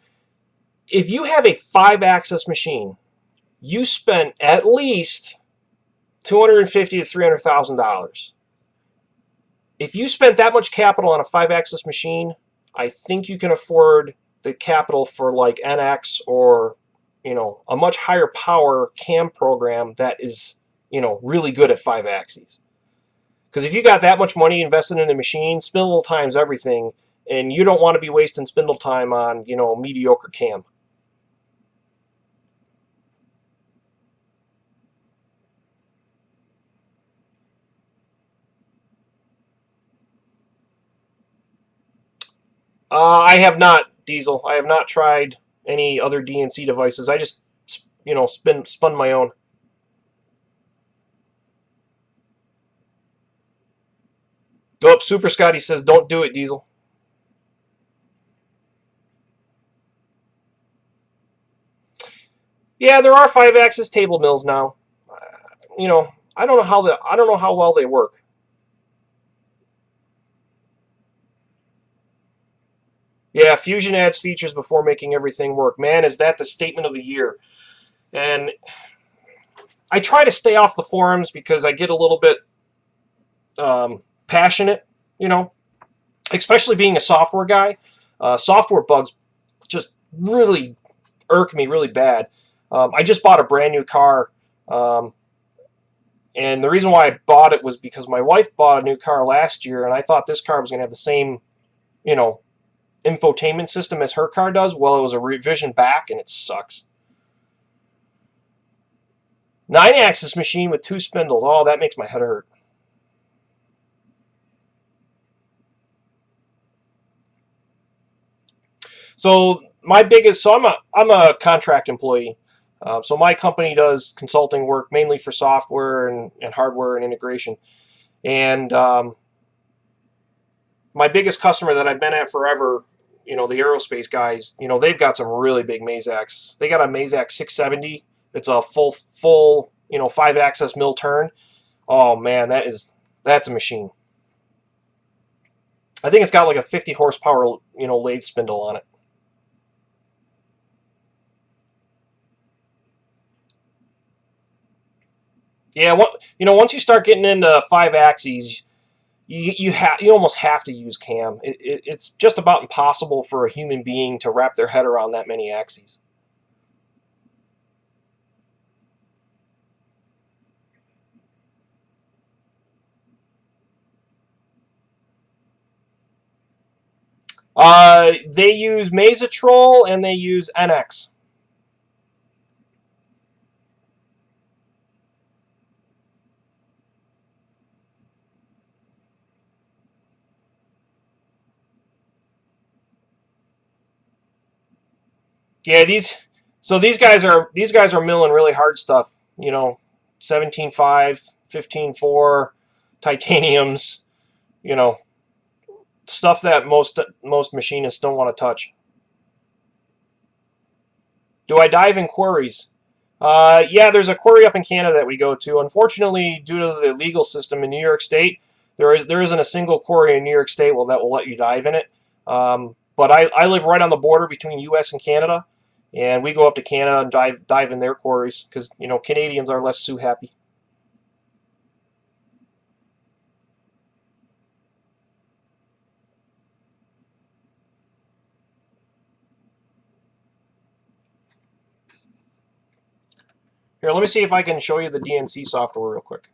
If you have a 5-axis machine, you spent at least $250,000 to $300,000. If you spent that much capital on a 5-axis machine, I think you can afford the capital for like NX or, you know, a much higher power CAM program that is, you know, really good at 5 axes. Because if you got that much money invested in a machine, spindle time's everything, and you don't want to be wasting spindle time on, you know, mediocre CAM. I have not, Diesel. I have not tried any other DNC devices. I just, you know, spun my own. Oh, Super Scotty says, don't do it, Diesel. Yeah, there are 5-axis table mills now. You know, I don't know how well they work. Yeah, Fusion adds features before making everything work. Man, is that the statement of the year? And I try to stay off the forums because I get a little bit passionate, you know, especially being a software guy. Software bugs just really irk me really bad. I just bought a brand new car, and the reason why I bought it was because my wife bought a new car last year, and I thought this car was going to have the same, you know, infotainment system as her car does. Well, it was a revision back, and it sucks. 9-axis machine with 2 spindles. Oh, that makes my head hurt. So I'm a contract employee. So my company does consulting work mainly for software and hardware and integration. And my biggest customer that I've been at forever, you know, the aerospace guys, you know, they've got some really big Mazaks. They got a Mazak 670. It's a full, you know, 5-axis mill turn. Oh man, that's a machine. I think it's got like a 50 horsepower, you know, lathe spindle on it. Yeah, you know, once you start getting into 5 axes, you almost have to use CAM. It's just about impossible for a human being to wrap their head around that many axes. They use Mazatrol and they use NX. Yeah, these guys are milling really hard stuff. You know, 17.5, 15.4, titaniums. You know, stuff that most machinists don't want to touch. Do I dive in quarries? Yeah, there's a quarry up in Canada that we go to. Unfortunately, due to the legal system in New York State, there isn't a single quarry in New York State that will let you dive in it. But I live right on the border between U.S. and Canada, and we go up to Canada and dive in their quarries because, you know, Canadians are less sue happy. Here, let me see if I can show you the DNC software real quick.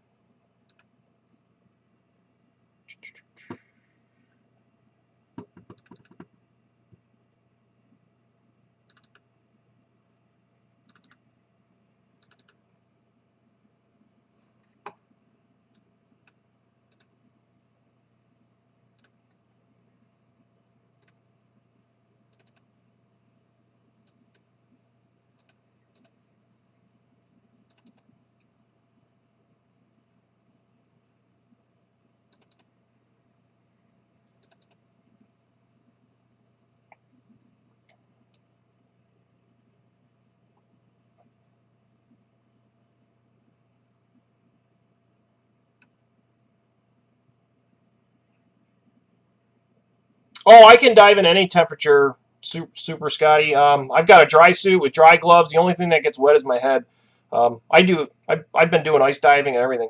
Oh, I can dive in any temperature, Super Scotty. I've got a dry suit with dry gloves. The only thing that gets wet is my head. I've been doing ice diving and everything.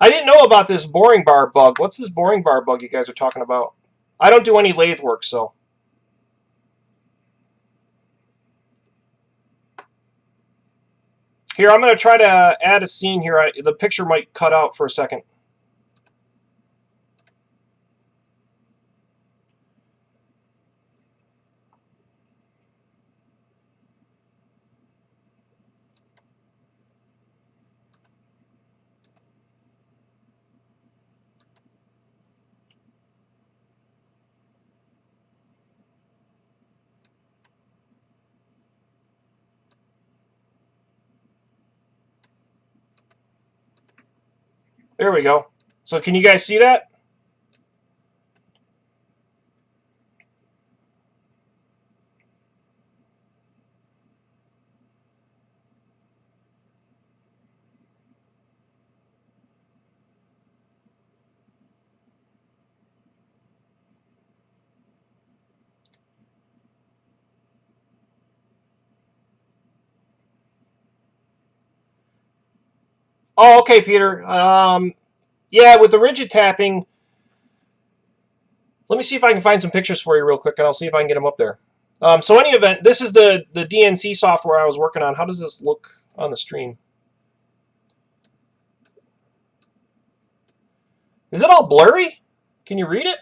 I didn't know about this boring bar bug. What's this boring bar bug you guys are talking about? I don't do any lathe work, so. Here, I'm going to try to add a scene here. The picture might cut out for a second. There we go. So can you guys see that? Oh, okay, Peter. Yeah, with the rigid tapping, let me see if I can find some pictures for you real quick, and I'll see if I can get them up there. So any event, this is the DNC software I was working on. How does this look on the stream? Is it all blurry? Can you read it?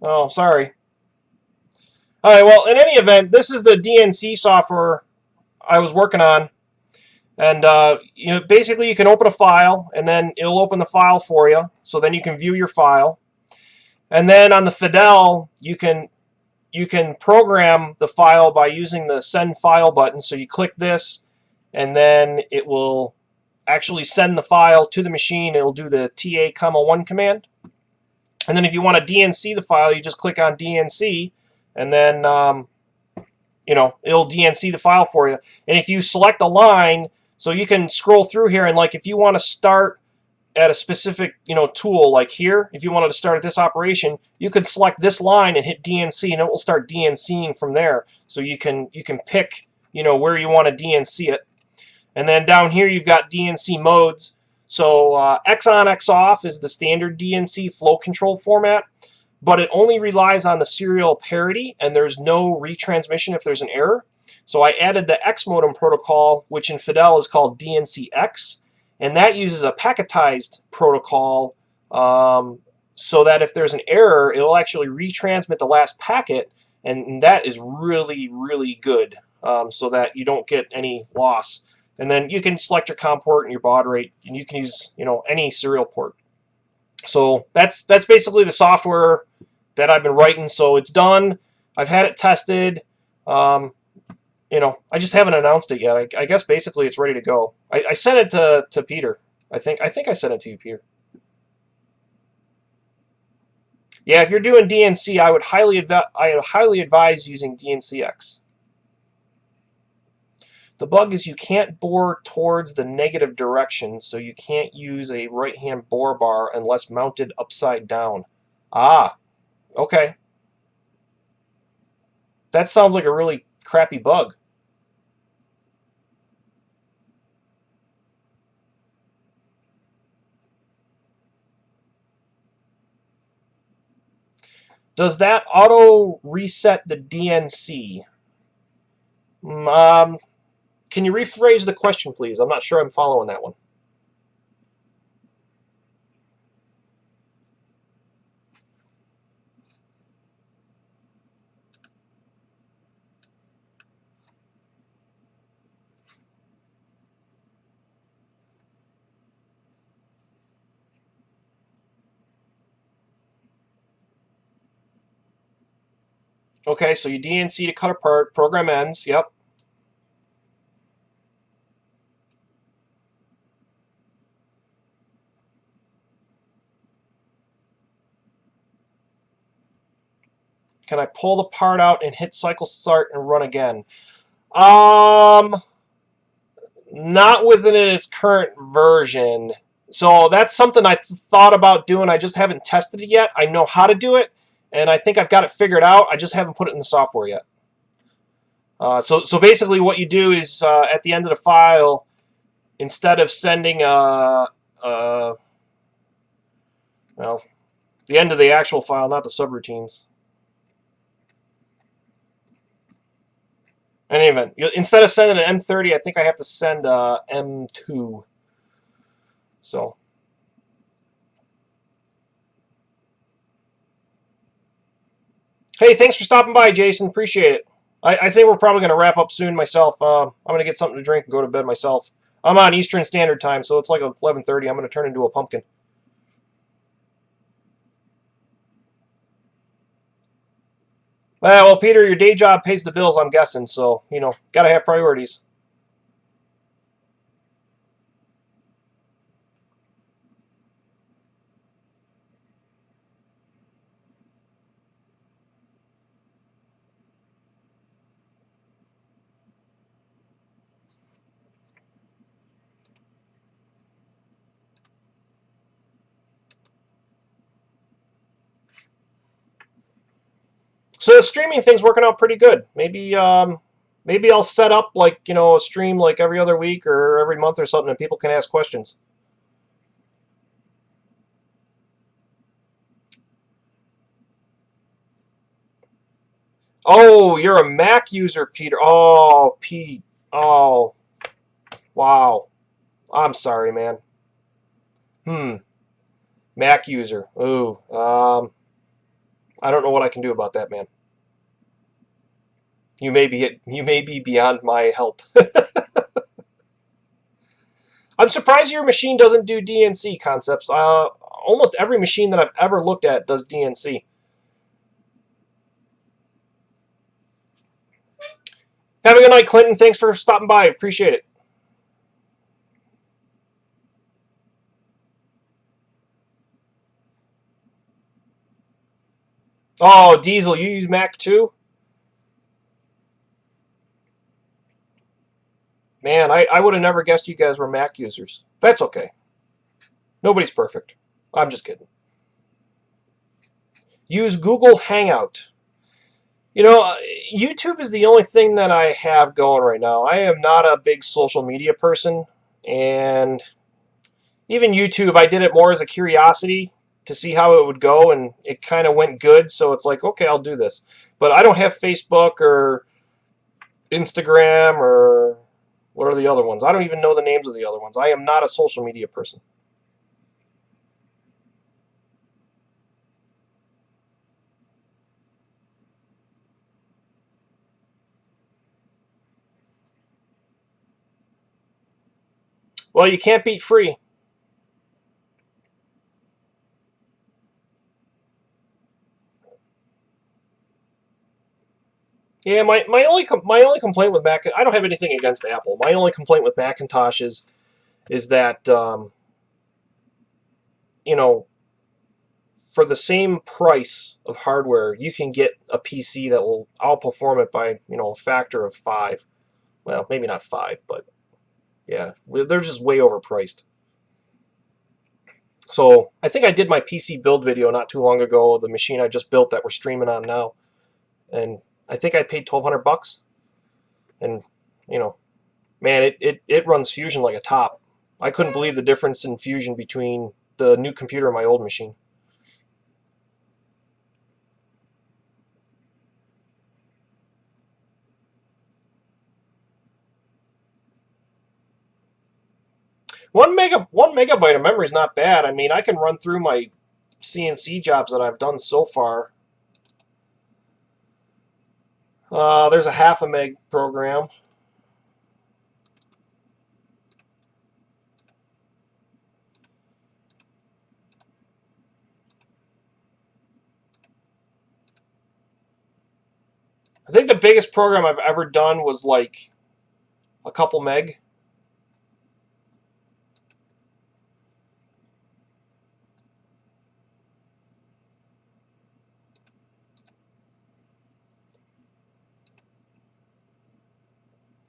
Oh, sorry. All right, well, in any event, this is the DNC software I was working on. And basically you can open a file, and then it'll open the file for you. So then you can view your file. And then on the Fidel, you can program the file by using the send file button. So you click this, and then it will actually send the file to the machine. It'll do the TA-1 command. And then if you want to DNC the file, you just click on DNC, and then it'll DNC the file for you. And if you select a line, so you can scroll through here, and like if you want to start at a specific tool, like here, if you wanted to start at this operation, you could select this line and hit DNC, and it will start DNCing from there. So you can pick where you want to DNC it. And then down here you've got DNC modes. So X on, X off is the standard DNC flow control format, but it only relies on the serial parity, and there's no retransmission if there's an error. So I added the X modem protocol, which in Fidel is called DNCX, and that uses a packetized protocol so that if there's an error, it will actually retransmit the last packet, and that is really, really good so that you don't get any loss. And then you can select your COM port and your baud rate, and you can use any serial port. So that's basically the software that I've been writing. So it's done. I've had it tested. I just haven't announced it yet. I guess basically it's ready to go. I sent it to Peter. I think I sent it to you, Peter. Yeah, if you're doing DNC, I would highly advise using DNCX. The bug is you can't bore towards the negative direction, so you can't use a right-hand bore bar unless mounted upside down. Ah, okay. That sounds like a really crappy bug. Does that auto reset the DNC? Can you rephrase the question, please? I'm not sure I'm following that one. Okay, so you DNC to cut apart, program ends, yep. Can I pull the part out and hit cycle start and run again? Not within its current version. So that's something I thought about doing. I just haven't tested it yet. I know how to do it, and I think I've got it figured out. I just haven't put it in the software yet. So basically what you do is at the end of the file, instead of sending well, the end of the actual file, not the subroutines. In any event, instead of sending an M30, I think I have to send M2. So. Hey, thanks for stopping by, Jason. Appreciate it. I think we're probably going to wrap up soon myself. I'm going to get something to drink and go to bed myself. I'm on Eastern Standard Time, so it's like 11:30. I'm going to turn into a pumpkin. Well, Peter, your day job pays the bills, I'm guessing, so, you know, got to have priorities. So the streaming thing's working out pretty good. Maybe maybe I'll set up like, you know, a stream like every other week or every month or something, and people can ask questions. Oh, you're a Mac user, Peter. Oh, Pete. Oh, wow. I'm sorry, man. Mac user. Ooh. I don't know what I can do about that, man. You may be beyond my help. I'm surprised your machine doesn't do DNC concepts. Almost every machine that I've ever looked at does DNC. Have a good night, Clinton. Thanks for stopping by. Appreciate it. Oh, Diesel, you use Mac too? Man, I would have never guessed you guys were Mac users. That's okay. Nobody's perfect. I'm just kidding. Use Google Hangout. You know, YouTube is the only thing that I have going right now. I am not a big social media person, and even YouTube, I did it more as a curiosity to see how it would go, and it kind of went good, so it's like, okay, I'll do this. But I don't have Facebook or Instagram or what are the other ones? I don't even know the names of the other ones. I am not a social media person. Well, you can't beat free. Yeah, my only complaint with Mac, I don't have anything against Apple. My only complaint with Macintosh is that you know, for the same price of hardware, you can get a PC that will outperform it by, you know, a factor of 5. Well, maybe not 5, but yeah, they're just way overpriced. So I think I did my PC build video not too long ago, the machine I just built that we're streaming on now, and I think I paid $1,200, and you know, man, it runs Fusion like a top. I couldn't believe the difference in Fusion between the new computer and my old machine. One megabyte of memory is not bad. I mean, I can run through my CNC jobs that I've done so far. There's a half a meg program. I think the biggest program I've ever done was like a couple meg.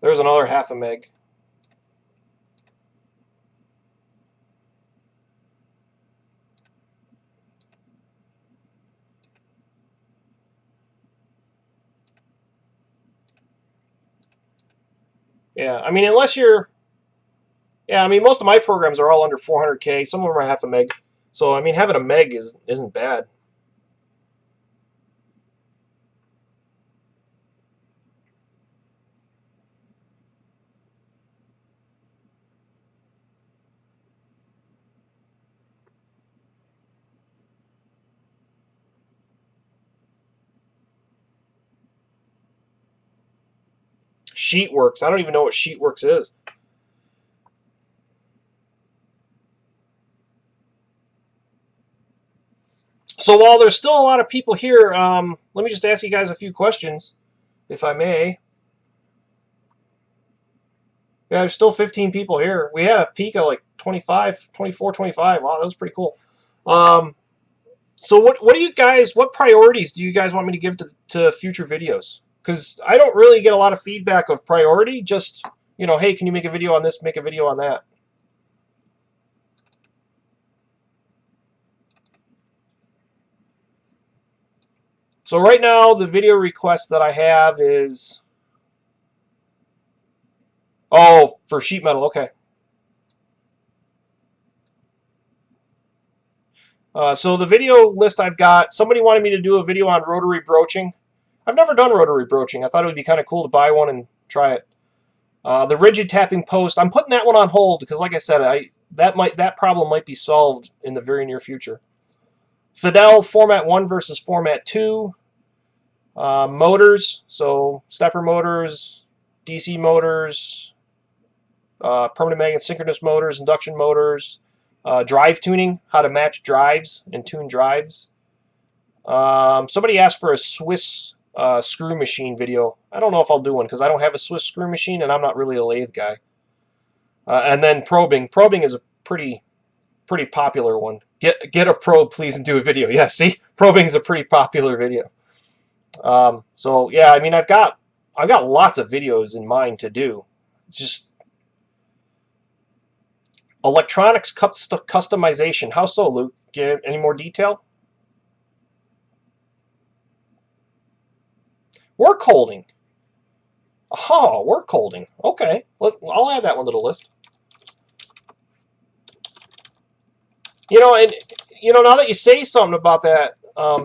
There's another 0.5 meg. Yeah, I mean, unless you're... Yeah, I mean, most of my programs are all under 400K. Some of them are 0.5 meg. So, I mean, having a meg isn't bad. Sheetworks. I don't even know what Sheetworks is. So while there's still a lot of people here, let me just ask you guys a few questions, if I may. Yeah, there's still 15 people here. We had a peak of like 25, 24, 25. Wow, that was pretty cool. So what do you guys, what priorities do you guys want me to give to future videos? Because I don't really get a lot of feedback of priority, just, you know, hey, can you make a video on this, make a video on that? So right now, the video request that I have is... Oh, for sheet metal, okay. So the video list I've got, somebody wanted me to do a video on rotary broaching. I've never done rotary broaching. I thought it would be kind of cool to buy one and try it. The rigid tapping post, I'm putting that one on hold because, like I said, that problem might be solved in the very near future. Fidel Format 1 versus Format 2. Motors, so stepper motors, DC motors, permanent magnet synchronous motors, induction motors, drive tuning, how to match drives and tune drives. Somebody asked for a Swiss screw machine video. I don't know if I'll do one because I don't have a Swiss screw machine and I'm not really a lathe guy. And then probing. Probing is a pretty popular one. Get a probe, please, and do a video. Yeah, see, probing is a pretty popular video. So yeah, I mean, I've got lots of videos in mind to do. Just electronics customization. How so, Luke? Any more detail? Work holding. Oh, work holding. Okay, I'll add that one to the list. You know, and you know, now that you say something about that,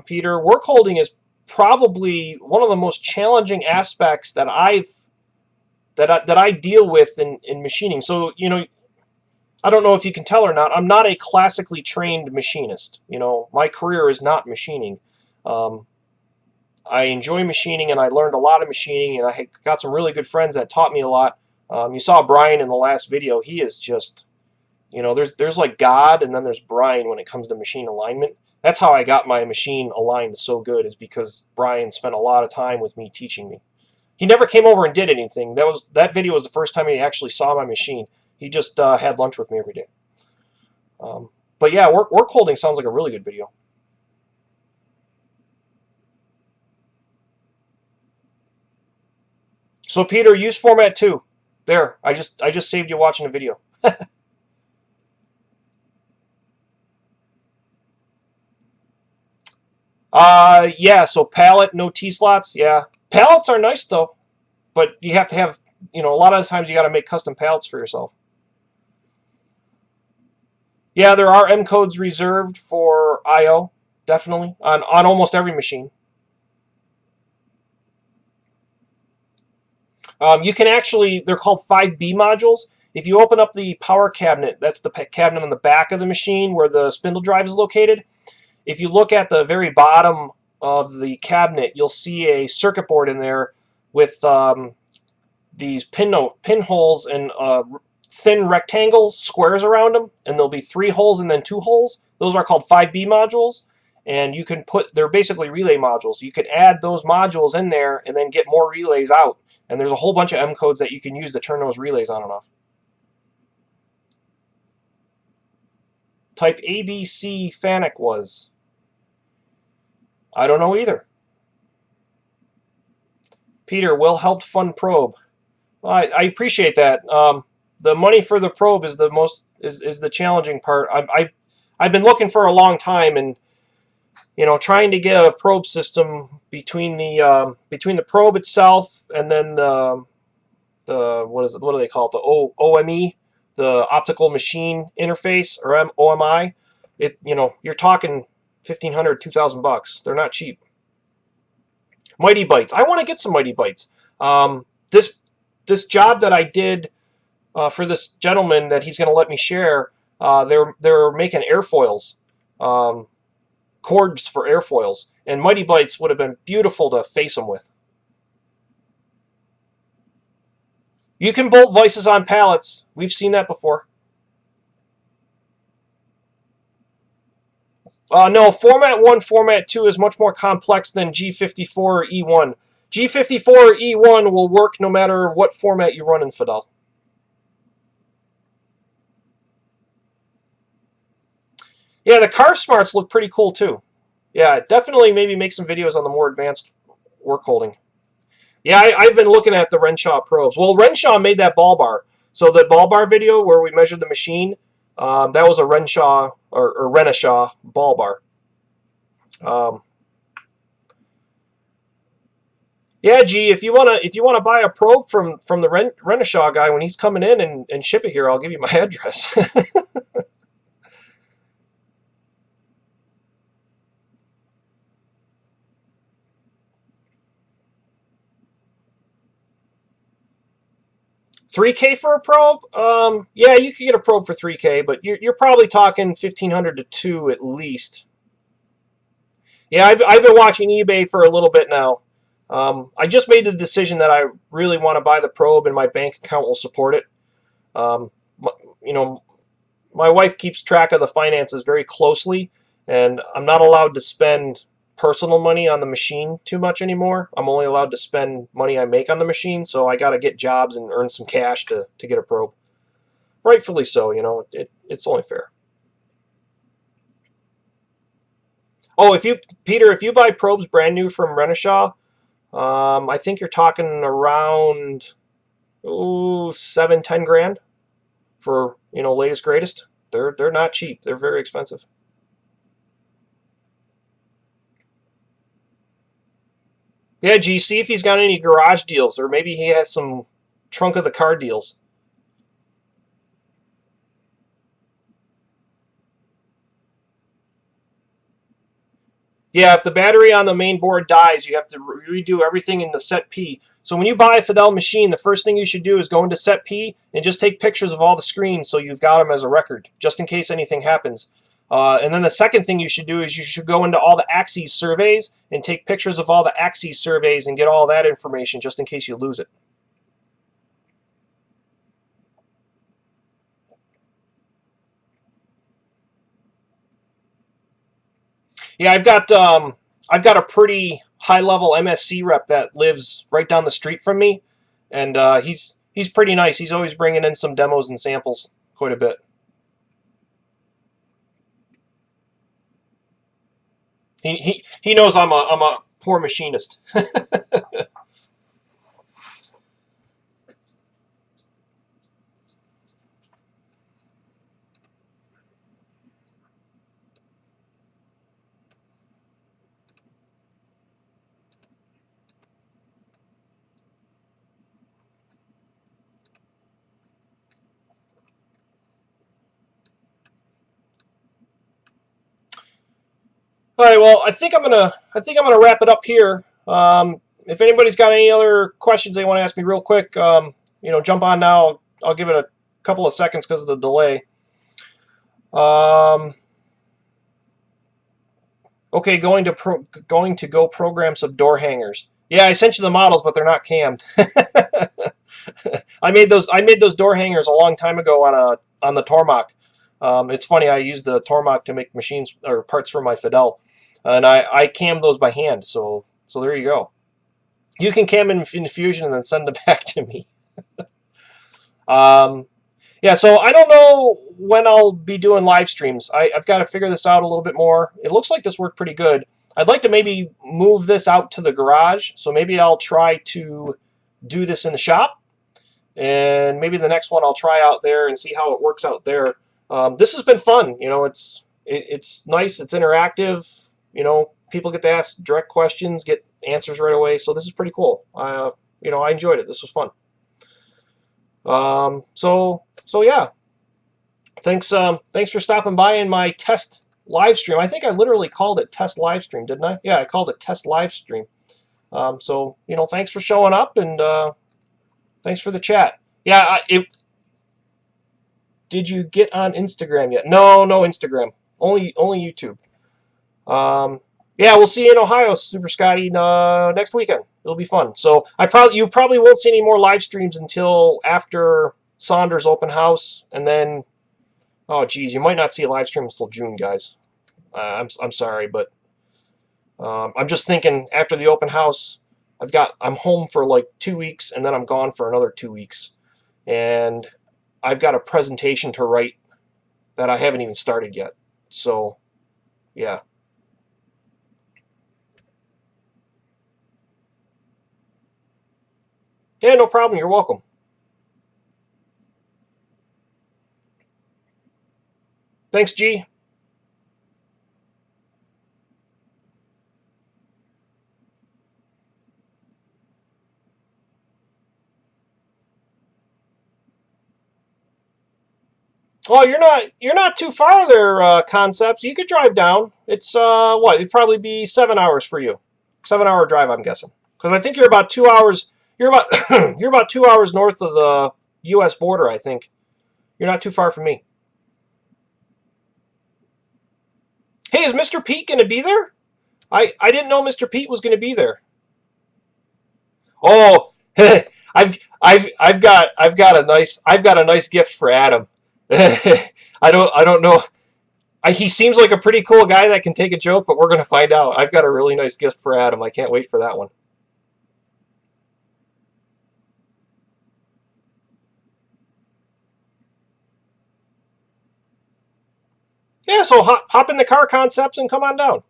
Peter, work holding is probably one of the most challenging aspects that I deal with in machining. So, you know, I don't know if you can tell or not, I'm not a classically trained machinist. You know, my career is not machining. I enjoy machining, and I learned a lot of machining, and I got some really good friends that taught me a lot. You saw Brian in the last video. He is just, you know, there's like God, and then there's Brian when it comes to machine alignment. That's how I got my machine aligned so good, is because Brian spent a lot of time with me teaching me. He never came over and did anything. That video was the first time he actually saw my machine. He just had lunch with me every day. But yeah, work holding sounds like a really good video. So Peter, use Format 2. There, I just saved you watching a video. Yeah, so pallet, no T-slots. Yeah, pallets are nice though, but you have to have, you know, a lot of the times you got to make custom pallets for yourself. Yeah, there are M codes reserved for I/O, definitely, on almost every machine. You can actually, they're called 5B modules. If you open up the power cabinet, that's the cabinet on the back of the machine where the spindle drive is located. If you look at the very bottom of the cabinet, you'll see a circuit board in there with these pinholes and thin rectangle squares around them, and there'll be 3 holes and then 2 holes. Those are called 5B modules, and you can they're basically relay modules. You could add those modules in there and then get more relays out, and there's a whole bunch of M codes that you can use to turn those relays on and off. Type ABC FANUC was. I don't know either. Peter, will helped fund probe. I appreciate that. The money for the probe is the most is the challenging part. I've been looking for a long time, and trying to get a probe system between the probe itself and then the what do they call it, the OME, the optical machine interface, or OMI. You're talking $1,500, $2,000. They're not cheap. Mighty Bytes. I want to get some Mighty Bytes. This job that I did for this gentleman that he's going to let me share, they're making airfoils, cords for airfoils, and Mighty Bytes would have been beautiful to face them with. You can bolt vices on pallets. We've seen that before. No, Format 1, Format 2 is much more complex than G54 or E1. G54 or E1 will work no matter what format you run in Fidel. Yeah, the Carve Smarts look pretty cool too. Yeah, definitely maybe make some videos on the more advanced work holding. Yeah, I've been looking at the Renshaw probes. Well, Renshaw made that ball bar. So the ball bar video where we measured the machine, that was a Renshaw or Renishaw ball bar. Yeah, G, if you wanna buy a probe from the Renishaw guy when he's coming in and ship it here, I'll give you my address. $3K for a probe? Yeah, you could get a probe for $3K, but you're probably talking $1,500 to $2,000 at least. Yeah, I've been watching eBay for a little bit now. I just made the decision that I really want to buy the probe, and my bank account will support it. My wife keeps track of the finances very closely, and I'm not allowed to spend personal money on the machine too much anymore. I'm only allowed to spend money I make on the machine, so I got to get jobs and earn some cash to get a probe. Rightfully so, it's only fair. Oh, Peter, if you buy probes brand new from Renishaw, I think you're talking around 7-10 grand for latest greatest. They're not cheap. They're very expensive. Yeah, G, see if he's got any garage deals, or maybe he has some trunk of the car deals. Yeah, if the battery on the main board dies, you have to redo everything in the set P. So when you buy a Fidel machine, the first thing you should do is go into set P and just take pictures of all the screens so you've got them as a record, just in case anything happens. And then the second thing you should do is you should go into all the axes surveys and take pictures of all the axes surveys and get all that information just in case you lose it. Yeah, I've got a pretty high-level MSC rep that lives right down the street from me, and he's pretty nice. He's always bringing in some demos and samples quite a bit. He knows I'm a poor machinist. All right, well, I think I'm gonna wrap it up here. If anybody's got any other questions they want to ask me real quick, jump on now. I'll give it a couple of seconds because of the delay. Okay, going to go program some door hangers. Yeah, I sent you the models, but they're not cammed. I made those door hangers a long time ago on the Tormach. It's funny, I used the Tormach to make machines or parts for my Fidel, and I cammed those by hand. So there you go. You can cam in Fusion and then send them back to me. Yeah, so I don't know when I'll be doing live streams. I've got to figure this out a little bit more. It looks like this worked pretty good. I'd like to maybe move this out to the garage, so maybe I'll try to do this in the shop. and maybe the next one I'll try out there and see how it works out there. This has been fun. You know, it's nice. It's interactive. You know, people get to ask direct questions, get answers right away. So this is pretty cool. You know, I enjoyed it. This was fun. So yeah. Thanks for stopping by in my test live stream. I think I literally called it test live stream, didn't I? Yeah, I called it test live stream. So, you know, thanks for showing up, and thanks for the chat. Yeah, did you get on Instagram yet? No Instagram. Only YouTube. Yeah, we'll see you in Ohio, Super Scotty, next weekend. It'll be fun. So you probably won't see any more live streams until after Saunders open house, and then, oh geez, you might not see a live stream until June, guys. I'm sorry, but I'm just thinking after the open house, I'm home for like 2 weeks, and then I'm gone for another 2 weeks, and I've got a presentation to write that I haven't even started yet. So, yeah. Yeah, no problem. You're welcome. Thanks, G. Oh, you're not too far there, Concepts. You could drive down. It's what? It'd probably be 7 hours for you. 7 hour drive, I'm guessing. Because I think you're about 2 hours. You're about you're about 2 hours north of the U.S. border. I think you're not too far from me. Hey, is Mr. Pete going to be there? I didn't know Mr. Pete was going to be there. Oh, I've got a nice gift for Adam. I don't know. He seems like a pretty cool guy that can take a joke, but we're going to find out. I've got a really nice gift for Adam. I can't wait for that one. Yeah, so hop in the car, Concepts, and come on down.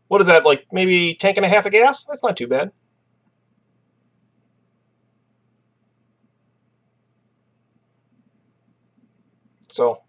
What is that, like maybe tank and a half of gas? That's not too bad. So,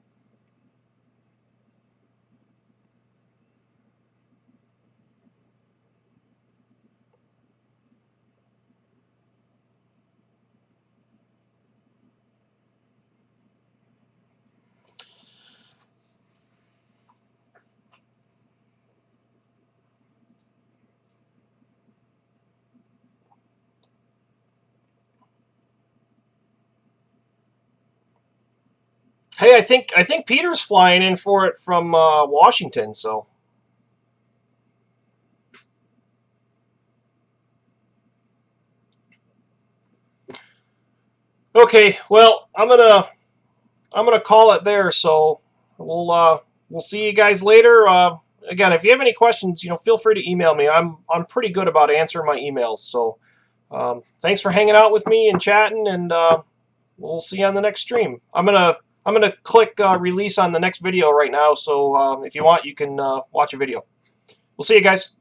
hey, I think Peter's flying in for it from Washington. So, okay, well, I'm gonna call it there. So we'll see you guys later. Again, if you have any questions, feel free to email me. I'm pretty good about answering my emails. So thanks for hanging out with me and chatting, and we'll see you on the next stream. I'm gonna click release on the next video right now. So if you want, you can watch a video. We'll see you guys.